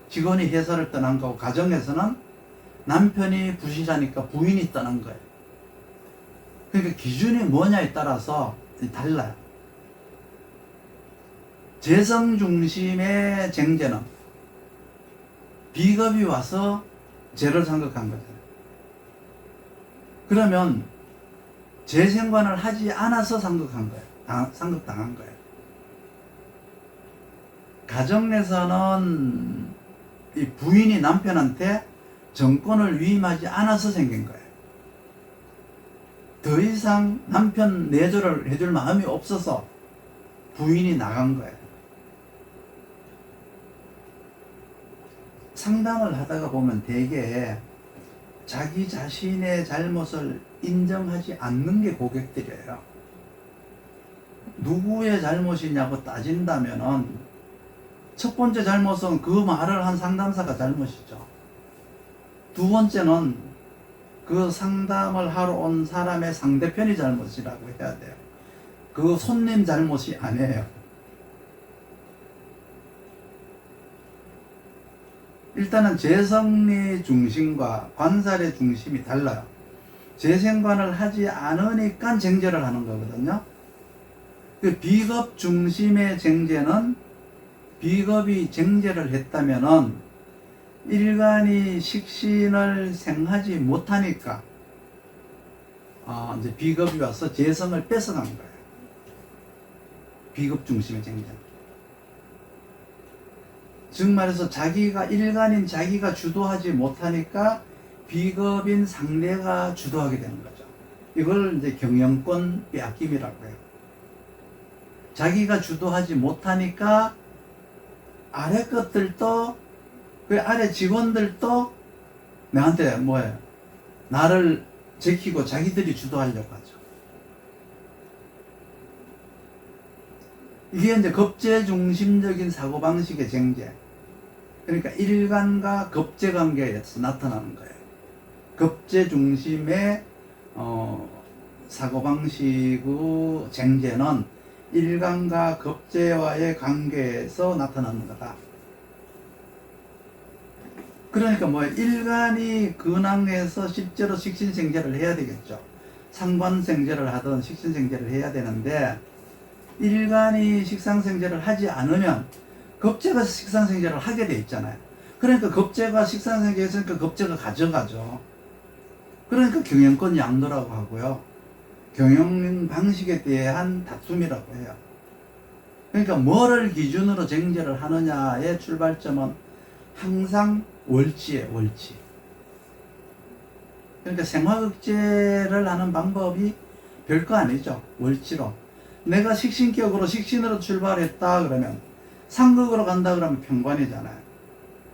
직원이 회사를 떠난 거고, 가정에서는 남편이 부실하니까 부인이 떠난 거예요. 그러니까 기준이 뭐냐에 따라서 달라요. 재성 중심의 쟁제는 비겁이 와서 죄를 상극한 거잖아요. 그러면 재생관을 하지 않아서 상극한 거예요. 상극당한 거예요. 가정 내에서는 이 부인이 남편한테 정권을 위임하지 않아서 생긴 거예요. 더 이상 남편 내조를 해줄 마음이 없어서 부인이 나간 거예요. 상담을 하다가 보면 되게 자기 자신의 잘못을 인정하지 않는 게 고객들이에요. 누구의 잘못이냐고 따진다면은 첫 번째 잘못은 그 말을 한 상담사가 잘못이죠. 두 번째는 그 상담을 하러 온 사람의 상대편이 잘못이라고 해야 돼요. 그 손님 잘못이 아니에요. 일단은 재성리 중심과 관살의 중심이 달라요. 재생관을 하지 않으니까 쟁제를 하는 거거든요. 그 비겁 중심의 쟁제는, 비겁이 쟁제를 했다면은 일간이 식신을 생하지 못하니까 이제 비겁이 와서 재성을 뺏어간 거예요. 비겁 중심의 쟁제. 즉 말해서 자기가, 일간인 자기가 주도하지 못하니까 비겁인 상대가 주도하게 되는 거죠. 이걸 이제 경영권 빼앗김이라고 해요. 자기가 주도하지 못하니까 아래 것들도, 그 아래 직원들도 나한테 뭐예요? 나를 제키고 자기들이 주도하려고 하죠. 이게 이제 겁제 중심적인 사고방식의 쟁제. 그러니까 일간과 겁제 관계에서 나타나는 거예요. 급제 중심의 사고방식의 쟁제는 일간과 급제와의 관계에서 나타나는 거다. 그러니까 뭐 일간이 근황해서 실제로 식신생제를 해야 되겠죠. 상관생제를 하든 식신생제를 해야 되는데 일간이 식상생제를 하지 않으면 급제가 식상생제를 하게 돼 있잖아요. 그러니까 급제가 식상생제 했으니까 급제가 가져가죠. 그러니까 경영권 양도라고 하고요. 경영 방식에 대한 다툼이라고 해요. 그러니까 뭐를 기준으로 쟁제를 하느냐의 출발점은 항상 월치예요, 월치. 그러니까 생화극제를 하는 방법이 별거 아니죠. 월치로. 내가 식신격으로 식신으로 출발했다 그러면 상극으로 간다 그러면 평관이잖아요.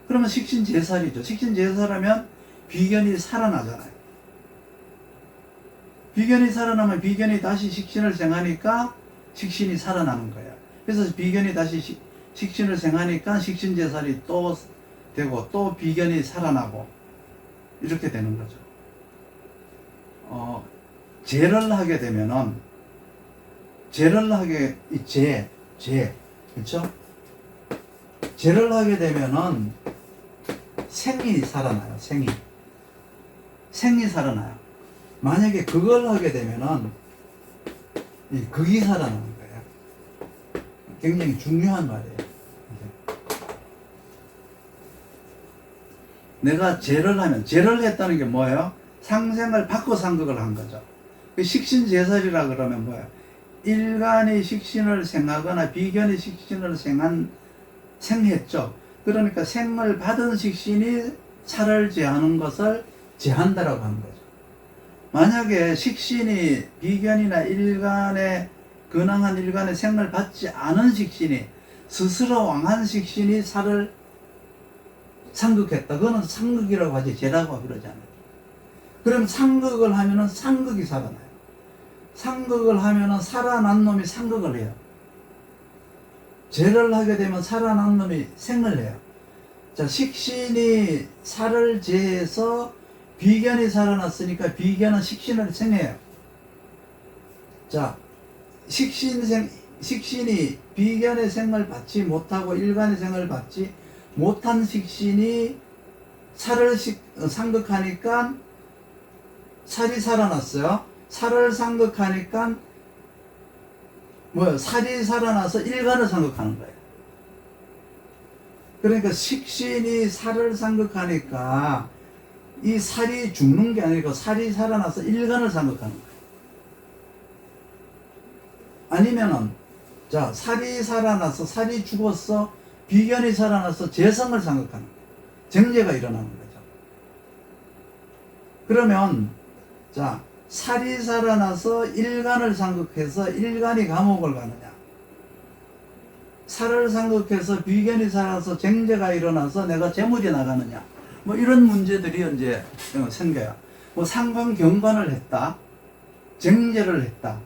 그러면 식신제살이죠. 식신제살하면 비견이 살아나잖아요. 비견이 살아나면 비견이 다시 식신을 생하니까 식신이 살아나는 거예요. 그래서 비견이 다시 식신을 생하니까 식신제살이 또 되고 또 비견이 살아나고 이렇게 되는 거죠. 제를 하게 되면은 그렇죠? 제를 하게 되면은 생이 살아나요. 생이 살아나요. 만약에 그걸 하게 되면은 이 극이 살아나는 거예요. 굉장히 중요한 말이에요. 내가 제를 했다는 게 뭐예요? 상생을 받고 상극을 한 거죠. 식신제설이라 그러면 뭐예요? 일간이 식신을 생하거나 비견이 식신을 생했죠. 그러니까 생을 받은 식신이 살을 제하는 것을 제한다라고 하는 거죠. 만약에 식신이 비견이나 일간에 근황한 일간의 생을 받지 않은 식신이 스스로 왕한 식신이 살을 상극했다. 그거는 상극이라고 하지 제라고 그러지 않아요. 그럼 상극을 하면은 상극이 살아나요. 상극을 하면은 살아난 놈이 상극을 해요. 제를 하게 되면 살아난 놈이 생을 해요. 자, 식신이 살을 제해서 비견이 살아났으니까 비견은 식신을 생해요. 자, 식신이 비견의 생을 받지 못하고 일간의 생을 받지 못한 식신이 살을 상극하니까 살이 살아났어요. 살을 상극하니까 살이 살아나서 일간을 상극하는 거예요. 그러니까 식신이 살을 상극하니까 이 살이 죽는 게 아니고 살이 살아나서 일간을 상극하는 거예요. 아니면은 자, 살이 살아나서 살이 죽었어 비견이 살아나서 재성을 상극하는 거예요. 정제가 일어나는 거죠. 그러면 자, 살이 살아나서 일간을 상극해서 일간이 감옥을 가느냐, 살을 상극해서 비견이 살아서 정제가 일어나서 내가 재물이 나가느냐, 뭐 이런 문제들이 이제 생겨요. 뭐 상관경관을 했다, 정제를 했다,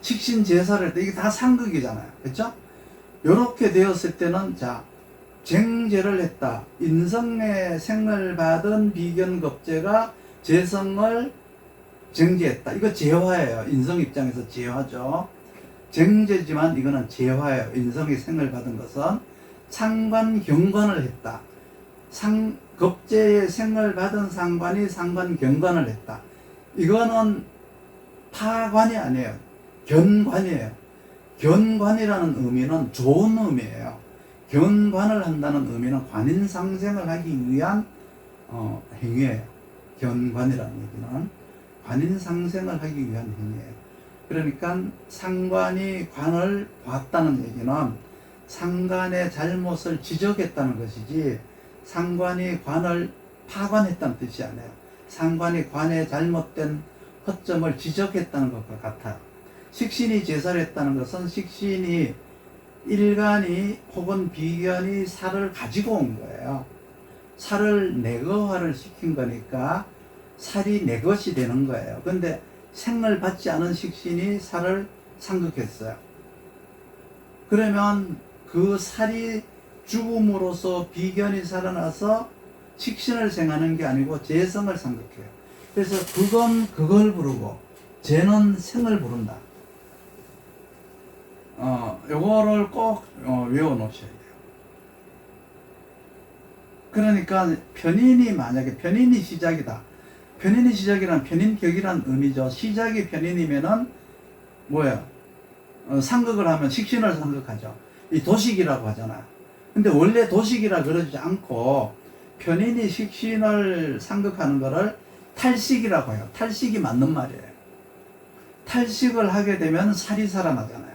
식신제사를 했다, 이게 다 상극이잖아요. 그렇죠? 요렇게 되었을 때는 자, 정제를 했다. 인성의 생을 받은 비견급제가 재성을 정제했다. 이거 재화예요. 인성 입장에서 재화죠. 정제지만 이거는 재화예요. 인성이 생을 받은 것은 상관경관을 했다. 급제의 생을 받은 상관이 상관경관을 했다. 이거는 파관이 아니에요. 견관이에요. 견관이라는 의미는 좋은 의미예요. 견관을 한다는 의미는 관인상생을 하기 위한 행위예요. 견관이라는 얘기는 관인상생을 하기 위한 행위예요. 그러니까 상관이 관을 봤다는 얘기는 상관의 잘못을 지적했다는 것이지 상관이 관을 파관했다는 뜻이 아니에요. 상관이 관의 잘못된 허점을 지적했다는 것과 같아요. 식신이 제설했다는 것은 식신이 일간이 혹은 비견이 살을 가지고 온 거예요. 살을 내거화를 시킨 거니까 살이 내 것이 되는 거예요. 근데 생을 받지 않은 식신이 살을 상극했어요. 그러면 그 살이 죽음으로써 비견이 살아나서 식신을 생하는 게 아니고 재성을 상극해요. 그래서 극은 극을 부르고 재는 생을 부른다. 요거를 꼭 외워 놓으셔야 돼요. 그러니까 만약에 편인이 시작이다. 편인이 시작이란 편인격이란 의미죠. 시작이 편인이면은 뭐예요? 상극을 하면 식신을 상극하죠. 이 도식이라고 하잖아요. 근데 원래 도식이라 그러지 않고 편인이 식신을 상극하는 거를 탈식이라고 해요. 탈식이 맞는 말이에요. 탈식을 하게 되면 살이 살아나잖아요.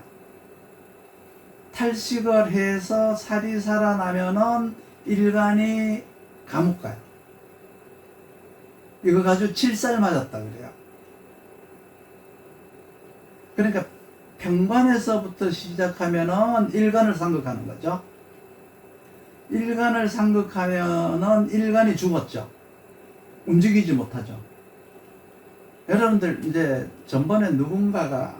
탈식을 해서 살이 살아나면은 일간이 감옥 가요. 이거 가지고 7살 맞았다 그래요. 그러니까 평관에서부터 시작하면은 일간을 상극하는 거죠. 일간을 상극하면은 일간이 죽었죠. 움직이지 못하죠. 여러분들 이제 전번에 누군가가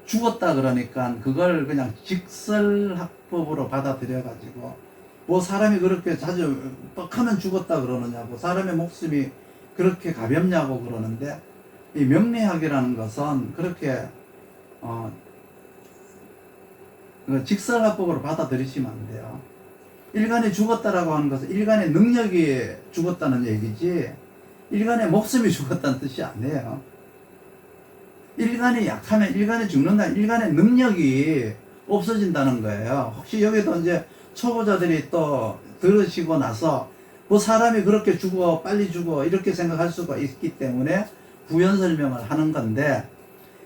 죽었다 그러니까 그걸 그냥 직설학법으로 받아들여 가지고 뭐 사람이 그렇게 자주 뻑하면 죽었다 그러느냐고, 사람의 목숨이 그렇게 가볍냐고 그러는데, 이 명리학이라는 것은 그렇게 직설학법으로 받아들이시면 안 돼요. 일간이 죽었다라고 하는 것은 일간의 능력이 죽었다는 얘기지 일간의 목숨이 죽었다는 뜻이 아니에요. 일간이 약하면 일간이 죽는다. 일간의 능력이 없어진다는 거예요. 혹시 여기도 이제 초보자들이 또 들으시고 나서 뭐 사람이 그렇게 죽어 빨리 죽어 이렇게 생각할 수가 있기 때문에 부연 설명을 하는 건데,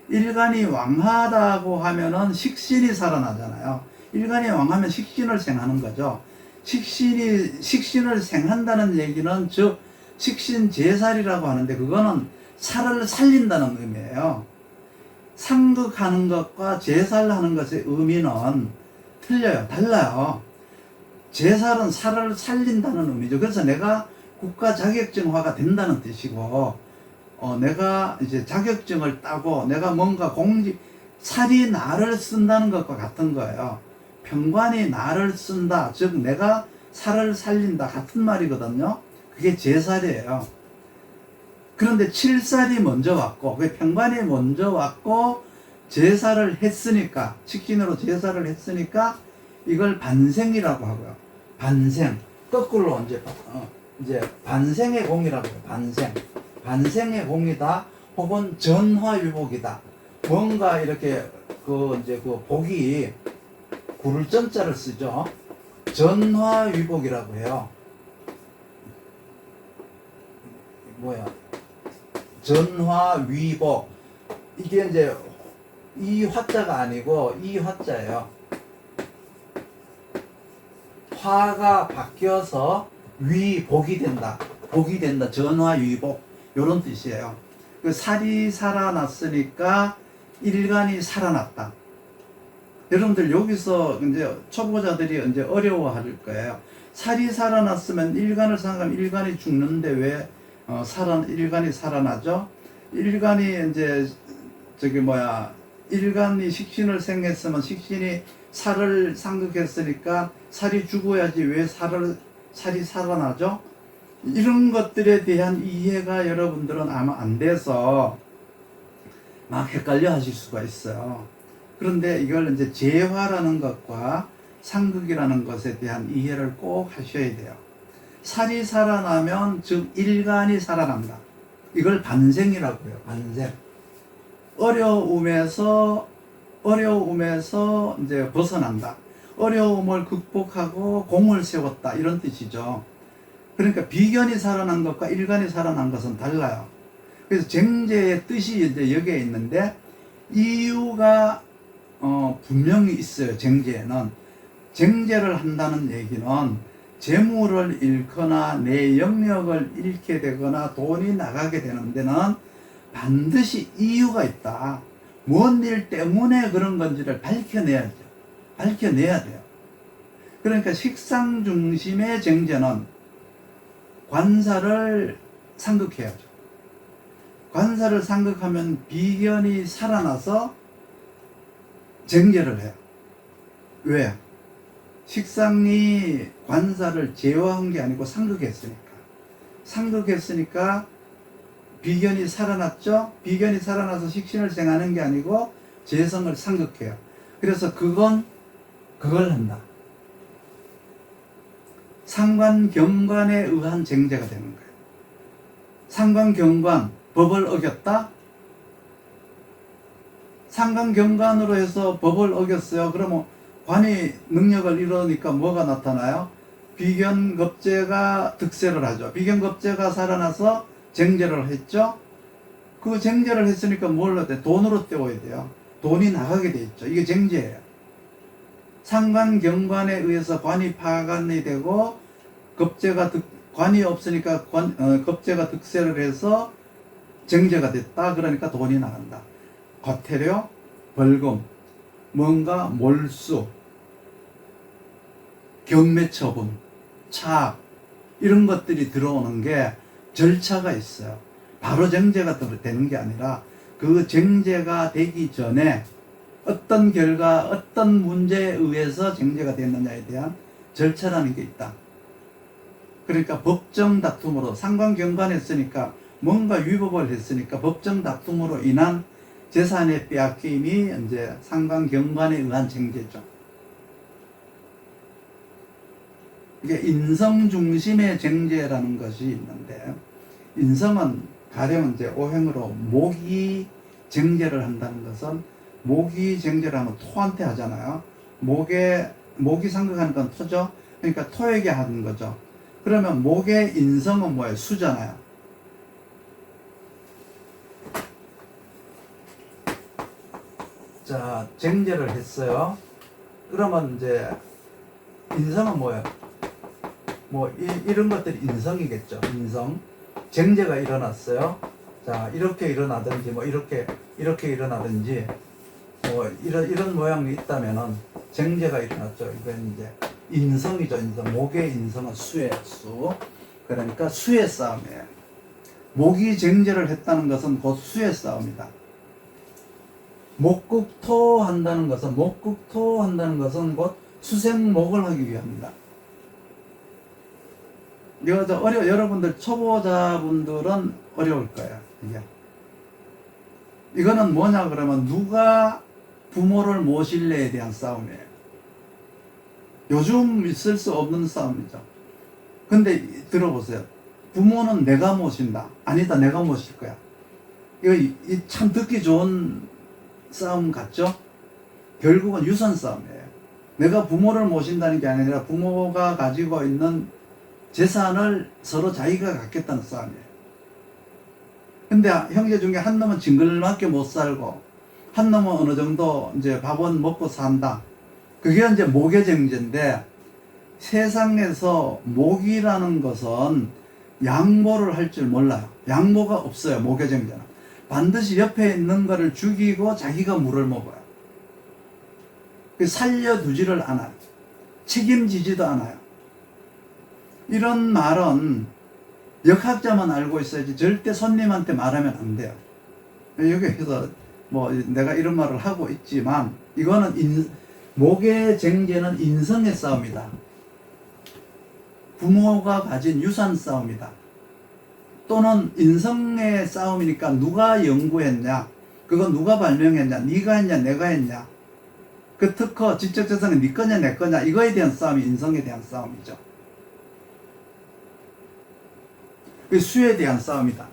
일간이 왕하다고 하면은 식신이 살아나잖아요. 일간이 왕하면 식신을 생하는 거죠. 식신을 생한다는 얘기는 즉 식신 제살이라고 하는데, 그거는 살을 살린다는 의미예요. 상극하는 것과 제살하는 것의 의미는 틀려요. 달라요. 제살은 살을 살린다는 의미죠. 그래서 내가 국가 자격증화가 된다는 뜻이고, 내가 이제 자격증을 따고 내가 뭔가 살이 나를 쓴다는 것과 같은 거예요. 평관이 나를 쓴다. 즉 내가 살을 살린다. 같은 말이거든요. 그게 제살이에요. 그런데 7살이 먼저 왔고, 그 평관이 먼저 왔고, 제살을 했으니까, 식신으로 제살을 했으니까, 이걸 반생이라고 하고요. 반생. 거꾸로 이제 반생의 공이라고 해요. 반생의 공이다. 혹은 전화위복이다. 뭔가 이렇게, 복이, 구를 전자를 쓰죠. 전화위복이라고 해요. 전화위복. 이게 이제 이 화자가 아니고 이 화자예요. 화가 바뀌어서 위복이 된다. 복이 된다. 전화위복. 요런 뜻이에요. 그 살이 살아났으니까 일간이 살아났다. 여러분들 여기서 이제 초보자들이 이제 어려워할 거예요. 살이 살아났으면 일간을 생각하면 일간이 죽는데 왜 일간이 살아나죠? 일간이 이제 일간이 식신을 생했으면 식신이 살을 상극했으니까 살이 죽어야지 왜 살이 살아나죠? 이런 것들에 대한 이해가 여러분들은 아마 안 돼서 막 헷갈려 하실 수가 있어요. 그런데 이걸 이제 재화라는 것과 상극이라는 것에 대한 이해를 꼭 하셔야 돼요. 살이 살아나면 즉 일간이 살아난다. 이걸 반생이라고 해요. 반생. 어려움에서 이제 벗어난다. 어려움을 극복하고 공을 세웠다. 이런 뜻이죠. 그러니까 비견이 살아난 것과 일간이 살아난 것은 달라요. 그래서 쟁제의 뜻이 이제 여기에 있는데, 이유가 분명히 있어요. 쟁제에는. 쟁제를 한다는 얘기는 재물을 잃거나 내 영역을 잃게 되거나 돈이 나가게 되는 데는 반드시 이유가 있다. 뭔 일 때문에 그런 건지를 밝혀내야 돼요. 그러니까 식상 중심의 쟁제는 관사를 상극해야죠. 관사를 상극하면 비견이 살아나서 쟁제를 해요. 왜? 식상이 관사를 제어한 게 아니고 상극했으니까 비견이 살아났죠? 비견이 살아나서 식신을 생하는 게 아니고 재성을 상극해요. 그래서 그걸 한다. 상관경관에 의한 쟁제가 되는 거예요. 상관경관, 법을 어겼다? 상관경관으로 해서 법을 어겼어요. 그러면 관이 능력을 이루니까 뭐가 나타나요? 비견겁제가 득세를 하죠. 비견겁제가 살아나서 쟁제를 했죠. 그 쟁제를 했으니까 뭘로 돼? 돈으로 때워야 돼요. 돈이 나가게 돼 있죠. 이게 쟁제예요. 상관경관에 의해서 관이 파간이 되고 관이 없으니까 겁제가 득세를 해서 쟁제가 됐다. 그러니까 돈이 나간다. 과태료, 벌금, 뭔가 몰수, 경매처분, 차압 이런 것들이 들어오는 게 절차가 있어요. 바로 쟁제가 되는 게 아니라 그 쟁제가 되기 전에 어떤 결과, 어떤 문제에 의해서 쟁제가 됐느냐에 대한 절차라는 게 있다. 그러니까 법정 다툼으로 상관경관했으니까 뭔가 위법을 했으니까 법정 다툼으로 인한 재산의 빼앗김이 이제 상관경관에 의한 쟁제죠. 이게 인성 중심의 쟁제라는 것이 있는데, 인성은 가령 이제 오행으로 목이 쟁제를 한다는 것은, 목이 쟁제를 하면 토한테 하잖아요. 목이 상극하는 건 토죠. 그러니까 토에게 하는 거죠. 그러면 목의 인성은 뭐예요? 수잖아요. 자, 쟁제를 했어요. 그러면 이제 인성은 뭐예요? 이런 것들이 인성이겠죠. 인성. 쟁제가 일어났어요. 자, 이렇게 일어나든지, 이렇게 일어나든지, 이런 모양이 있다면은 쟁제가 일어났죠. 이건 이제 인성이죠. 인성. 목의 인성은 수예요. 수. 그러니까 수의 싸움이에요. 목이 쟁제를 했다는 것은 곧 수의 싸움이다. 목극토 한다는 것은 곧 수생목을 하기 위함이다. 여러분들 초보자분들은 어려울 거예요. 이거는 뭐냐 그러면 누가 부모를 모실래에 대한 싸움이에요. 요즘 있을 수 없는 싸움이죠. 근데 들어보세요. 부모는 내가 모신다. 아니다, 내가 모실 거야. 이거 참 듣기 좋은 싸움 같죠? 결국은 유선 싸움이에요. 내가 부모를 모신다는 게 아니라 부모가 가지고 있는 재산을 서로 자기가 갖겠다는 싸움이에요. 근데 형제 중에 한 놈은 징글맞게 못 살고 한 놈은 어느 정도 이제 밥은 먹고 산다. 그게 이제 목의 쟁제인데, 세상에서 목이라는 것은 양보를 할 줄 몰라요. 양보가 없어요. 목의 쟁제는 반드시 옆에 있는 거를 죽이고 자기가 물을 먹어요. 살려두지를 않아요. 책임지지도 않아요. 이런 말은 역학자만 알고 있어야지 절대 손님한테 말하면 안 돼요. 여기에서 내가 이런 말을 하고 있지만, 이거는 목의 쟁제는 인성의 싸움이다. 부모가 가진 유산 싸움이다. 또는 인성의 싸움이니까 누가 연구했냐, 그건 누가 발명했냐, 네가 했냐 내가 했냐, 그 특허 지적재산은 네 거냐 내 거냐, 이거에 대한 싸움이 인성에 대한 싸움이죠. 그 수에 대한 싸움이다.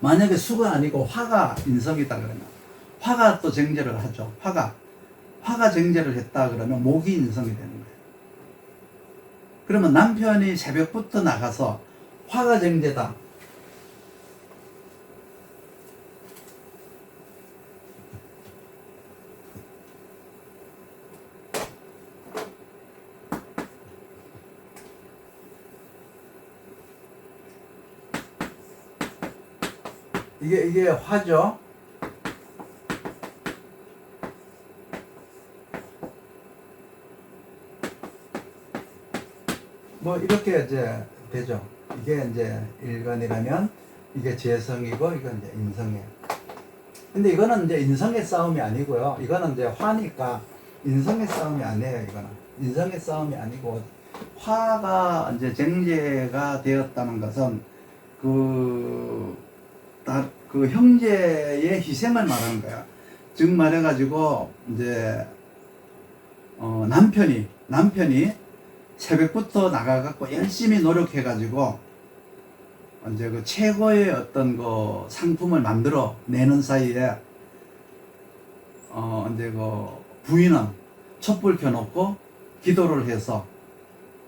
만약에 수가 아니고 화가 인성이다 그러면 화가 또 쟁제를 하죠. 화가 쟁제를 했다 그러면 목이 인성이 되는 거예요. 그러면 남편이 새벽부터 나가서 화가 쟁제다. 이게 화죠. 이렇게 이제 되죠. 이게 이제 일간이라면 이게 재성이고 이건 이제 인성이에요. 근데 이거는 이제 인성의 싸움이 아니고요. 이거는 이제 화니까 인성의 싸움이 아니에요. 이거는 인성의 싸움이 아니고, 화가 이제 쟁제가 되었다는 것은 그 그 형제의 희생을 말하는 거야. 즉 말해가지고 이제 남편이 새벽부터 나가갖고 열심히 노력해가지고 이제 그 최고의 어떤 그 상품을 만들어 내는 사이에 이제 그 부인은 촛불 켜놓고 기도를 해서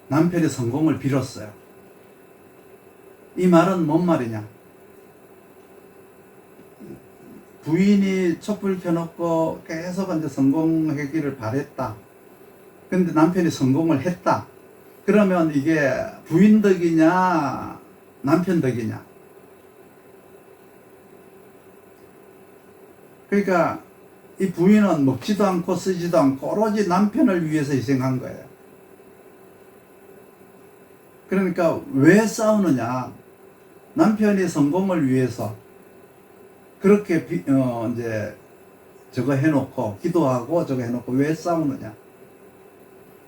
남편의 성공을 빌었어요. 이 말은 뭔 말이냐? 부인이 촛불 켜놓고 계속 이제 성공하기를 바랬다. 근데 남편이 성공을 했다. 그러면 이게 부인 덕이냐, 남편 덕이냐? 그러니까 이 부인은 먹지도 않고 쓰지도 않고 오로지 남편을 위해서 희생한 거예요. 그러니까 왜 싸우느냐? 남편이 성공을 위해서 그렇게 이제 저거 해놓고 기도하고 저거 해놓고 왜 싸우느냐?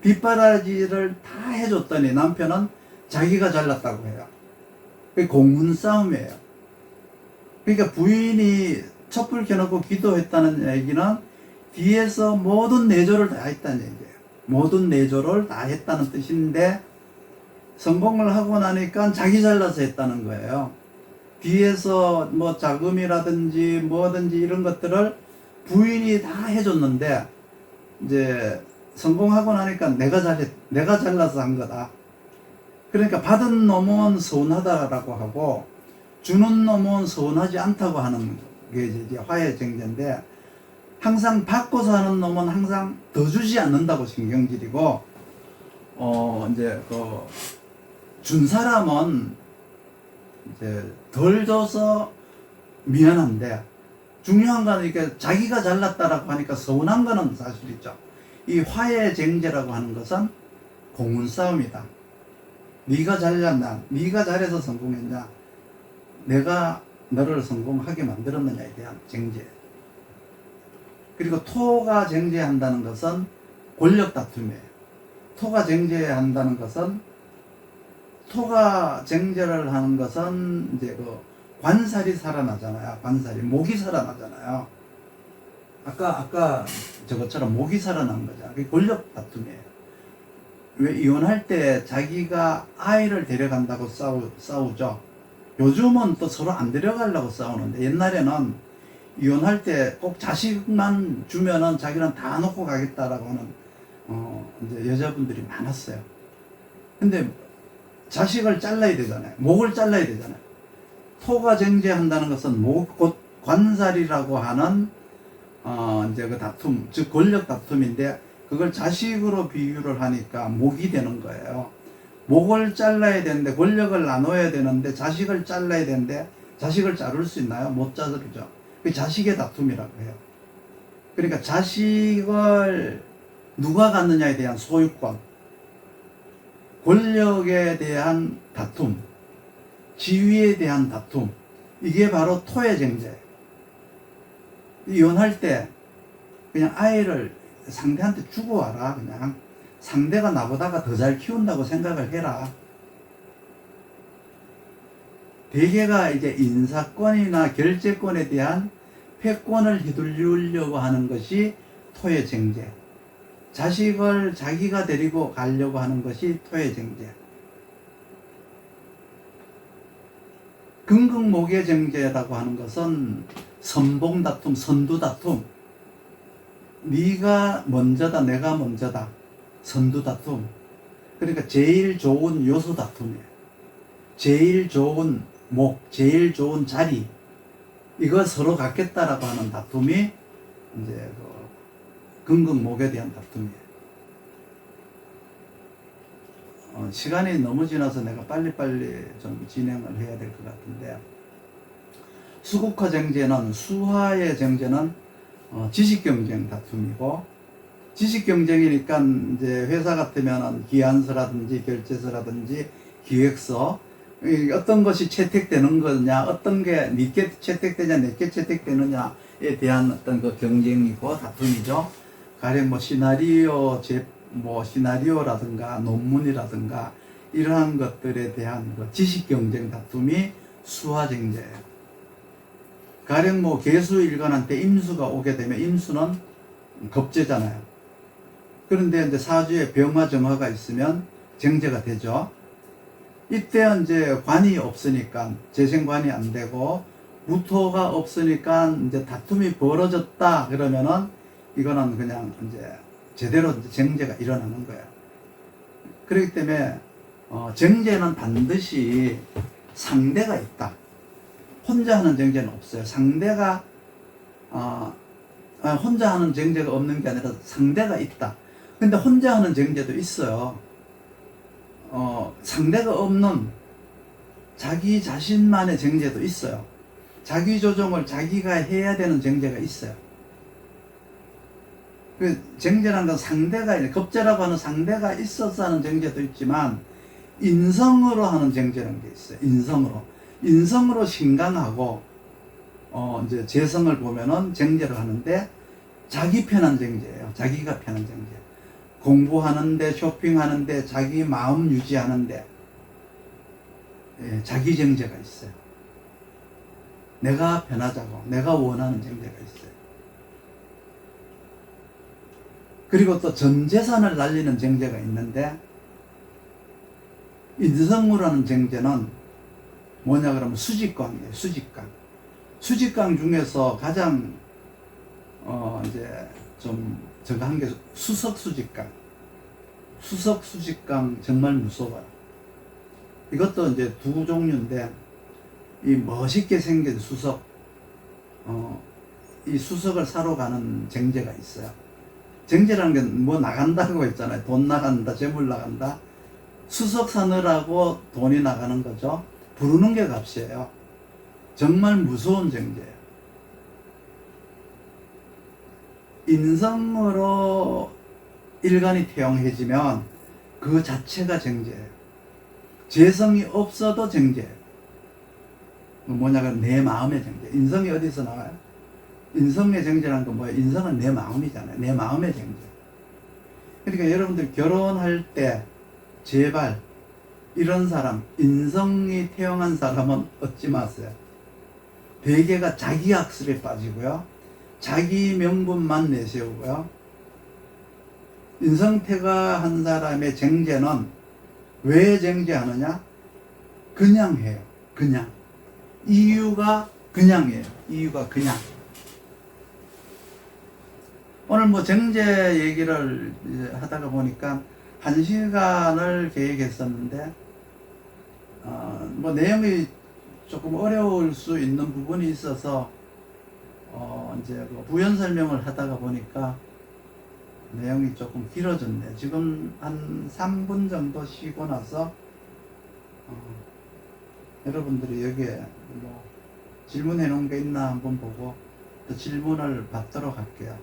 뒷바라지를 다 해줬더니 남편은 자기가 잘났다고 해요. 그게 공문 싸움이에요. 그러니까 부인이 촛불 켜놓고 기도했다는 얘기는 뒤에서 모든 내조를 다 했다는 얘기예요. 모든 내조를 다 했다는 뜻인데 성공을 하고 나니까 자기 잘나서 했다는 거예요. 뒤에서 뭐 자금이라든지 뭐든지 이런 것들을 부인이 다 해줬는데 이제 성공하고 나니까 내가 잘나서 한 거다. 그러니까 받은 놈은 서운하다라고 하고 주는 놈은 서운하지 않다고 하는 게 이제 화해정제인데, 항상 받고서 하는 놈은 항상 더 주지 않는다고 신경질이고, 이제 준 사람은 이제 덜 줘서 미안한데, 중요한 거는 이렇게 자기가 잘났다라고 하니까 서운한 거는 사실이죠. 이 화해쟁제라고 하는 것은 공운싸움이다. 네가 잘났나? 네가 잘해서 성공했냐? 내가 너를 성공하게 만들었느냐에 대한 쟁제. 그리고 토가 쟁제한다는 것은 권력 다툼이에요. 토가 쟁제한다는 것은, 토가 쟁제를 하는 것은 이제 그 관살이 살아나잖아요. 관살이, 목이 살아나잖아요. 아까 저것처럼 목이 살아난 거죠. 그게 권력 다툼이에요. 왜 이혼할 때 자기가 아이를 데려간다고 싸우죠. 요즘은 또 서로 안 데려가려고 싸우는데, 옛날에는 이혼할 때 꼭 자식만 주면은 자기는 다 놓고 가겠다라고 하는 이제 여자분들이 많았어요. 근데 자식을 잘라야 되잖아요. 목을 잘라야 되잖아요. 토가 쟁제한다는 것은 곧 관살이라고 하는 이제 그 다툼, 즉 권력 다툼인데, 그걸 자식으로 비유를 하니까 목이 되는 거예요. 목을 잘라야 되는데, 권력을 나눠야 되는데, 자식을 잘라야 되는데, 자식을 자를 수 있나요? 못 자르죠. 그 자식의 다툼이라고 해요. 그러니까 자식을 누가 갖느냐에 대한 소유권, 권력에 대한 다툼, 지위에 대한 다툼, 이게 바로 토의 쟁제예요. 이혼할 때 그냥 아이를 상대한테 주고 와라. 그냥 상대가 나보다가 더 잘 키운다고 생각을 해라. 대개가 이제 인사권이나 결재권에 대한 패권을 휘둘리려고 하는 것이 토의 쟁제. 자식을 자기가 데리고 가려고 하는 것이 토의 쟁제. 금극목의 쟁제라고 하는 것은 선봉 다툼, 선두 다툼. 네가 먼저다, 내가 먼저다. 선두 다툼. 그러니까 제일 좋은 요소 다툼이에요. 제일 좋은 목, 제일 좋은 자리. 이거 서로 갖겠다라고 하는 다툼이 이제 금극목에 대한 다툼이에요. 시간이 너무 지나서 내가 빨리빨리 좀 진행을 해야 될 것 같은데, 수국화 쟁제는, 수화의 쟁제는 지식 경쟁 다툼이고, 지식 경쟁이니까 이제 회사 같으면은 기한서라든지 결제서라든지 기획서, 어떤 것이 채택되는 거냐, 어떤 게 니께 채택되냐, 내게 채택되느냐에 대한 어떤 그 경쟁이고 다툼이죠. 가령 뭐 시나리오라든가 논문이라든가 이러한 것들에 대한 그 지식 경쟁 다툼이 수화 쟁제예요. 가령 뭐 개수일간한테 임수가 오게 되면 임수는 겁재잖아요. 그런데 이제 사주에 병화 정화가 있으면 정제가 되죠. 이때 이제 관이 없으니까 재생관이 안 되고 무토가 없으니까 이제 다툼이 벌어졌다 그러면은 이거는 그냥 이제 제대로 이제 정제가 일어나는 거예요. 그렇기 때문에 정제는 반드시 상대가 있다. 혼자 하는 정제는 없어요. 상대가 혼자 하는 정제가 없는 게 아니라 상대가 있다. 근데 혼자 하는 정제도 있어요. 상대가 없는 자기 자신만의 정제도 있어요. 자기 조정을 자기가 해야 되는 정제가 있어요. 그 정제라는 건 상대가, 겁제라고 하는 상대가 있어서 하는 정제도 있지만 인성으로 하는 정제라는 게 있어요. 인성으로 신강하고 이제 재성을 보면은 정제를 하는데 자기 편한 정제예요. 자기가 편한 정제. 공부하는데, 쇼핑하는데, 자기 마음 유지하는데 자기 정제가 있어요. 내가 편하자고, 내가 원하는 정제가 있어요. 그리고 또 전 재산을 날리는 정제가 있는데 인성으로 하는 정제는 뭐냐 그러면 수직광이에요. 수직광 중에서 가장 이제 좀 저거 한 게 수석수직광 정말 무서워요. 이것도 이제 두 종류인데 이 멋있게 생긴 수석, 이 수석을 사러 가는 정제가 있어요. 정제라는 게 뭐 나간다고 했잖아요. 돈 나간다, 재물 나간다. 수석 사느라고 돈이 나가는 거죠. 부르는 게 값이에요. 정말 무서운 정제예요. 인성으로 일간이 태용해지면 그 자체가 정제예요. 재성이 없어도 정제예요. 뭐냐 그러면 내 마음의 정제. 인성이 어디서 나와요? 인성의 정제라는 건 뭐예요? 인성은 내 마음이잖아요. 내 마음의 정제. 그러니까 여러분들 결혼할 때 제발 이런 사람, 인성이 태어난 사람은 얻지 마세요. 대개가 자기 학습에 빠지고요. 자기 명분만 내세우고요. 인성태가 한 사람의 정제는 왜 정제하느냐? 그냥 해요. 그냥. 이유가 그냥이에요. 이유가 그냥. 오늘 뭐 정제 얘기를 하다가 보니까 1시간을 계획했었는데 뭐 내용이 조금 어려울 수 있는 부분이 있어서 이제 그 부연 설명을 하다가 보니까 내용이 조금 길어졌네. 지금 한 3분 정도 쉬고 나서 여러분들이 여기에 뭐 질문해 놓은 게 있나 한번 보고 또 질문을 받도록 할게요.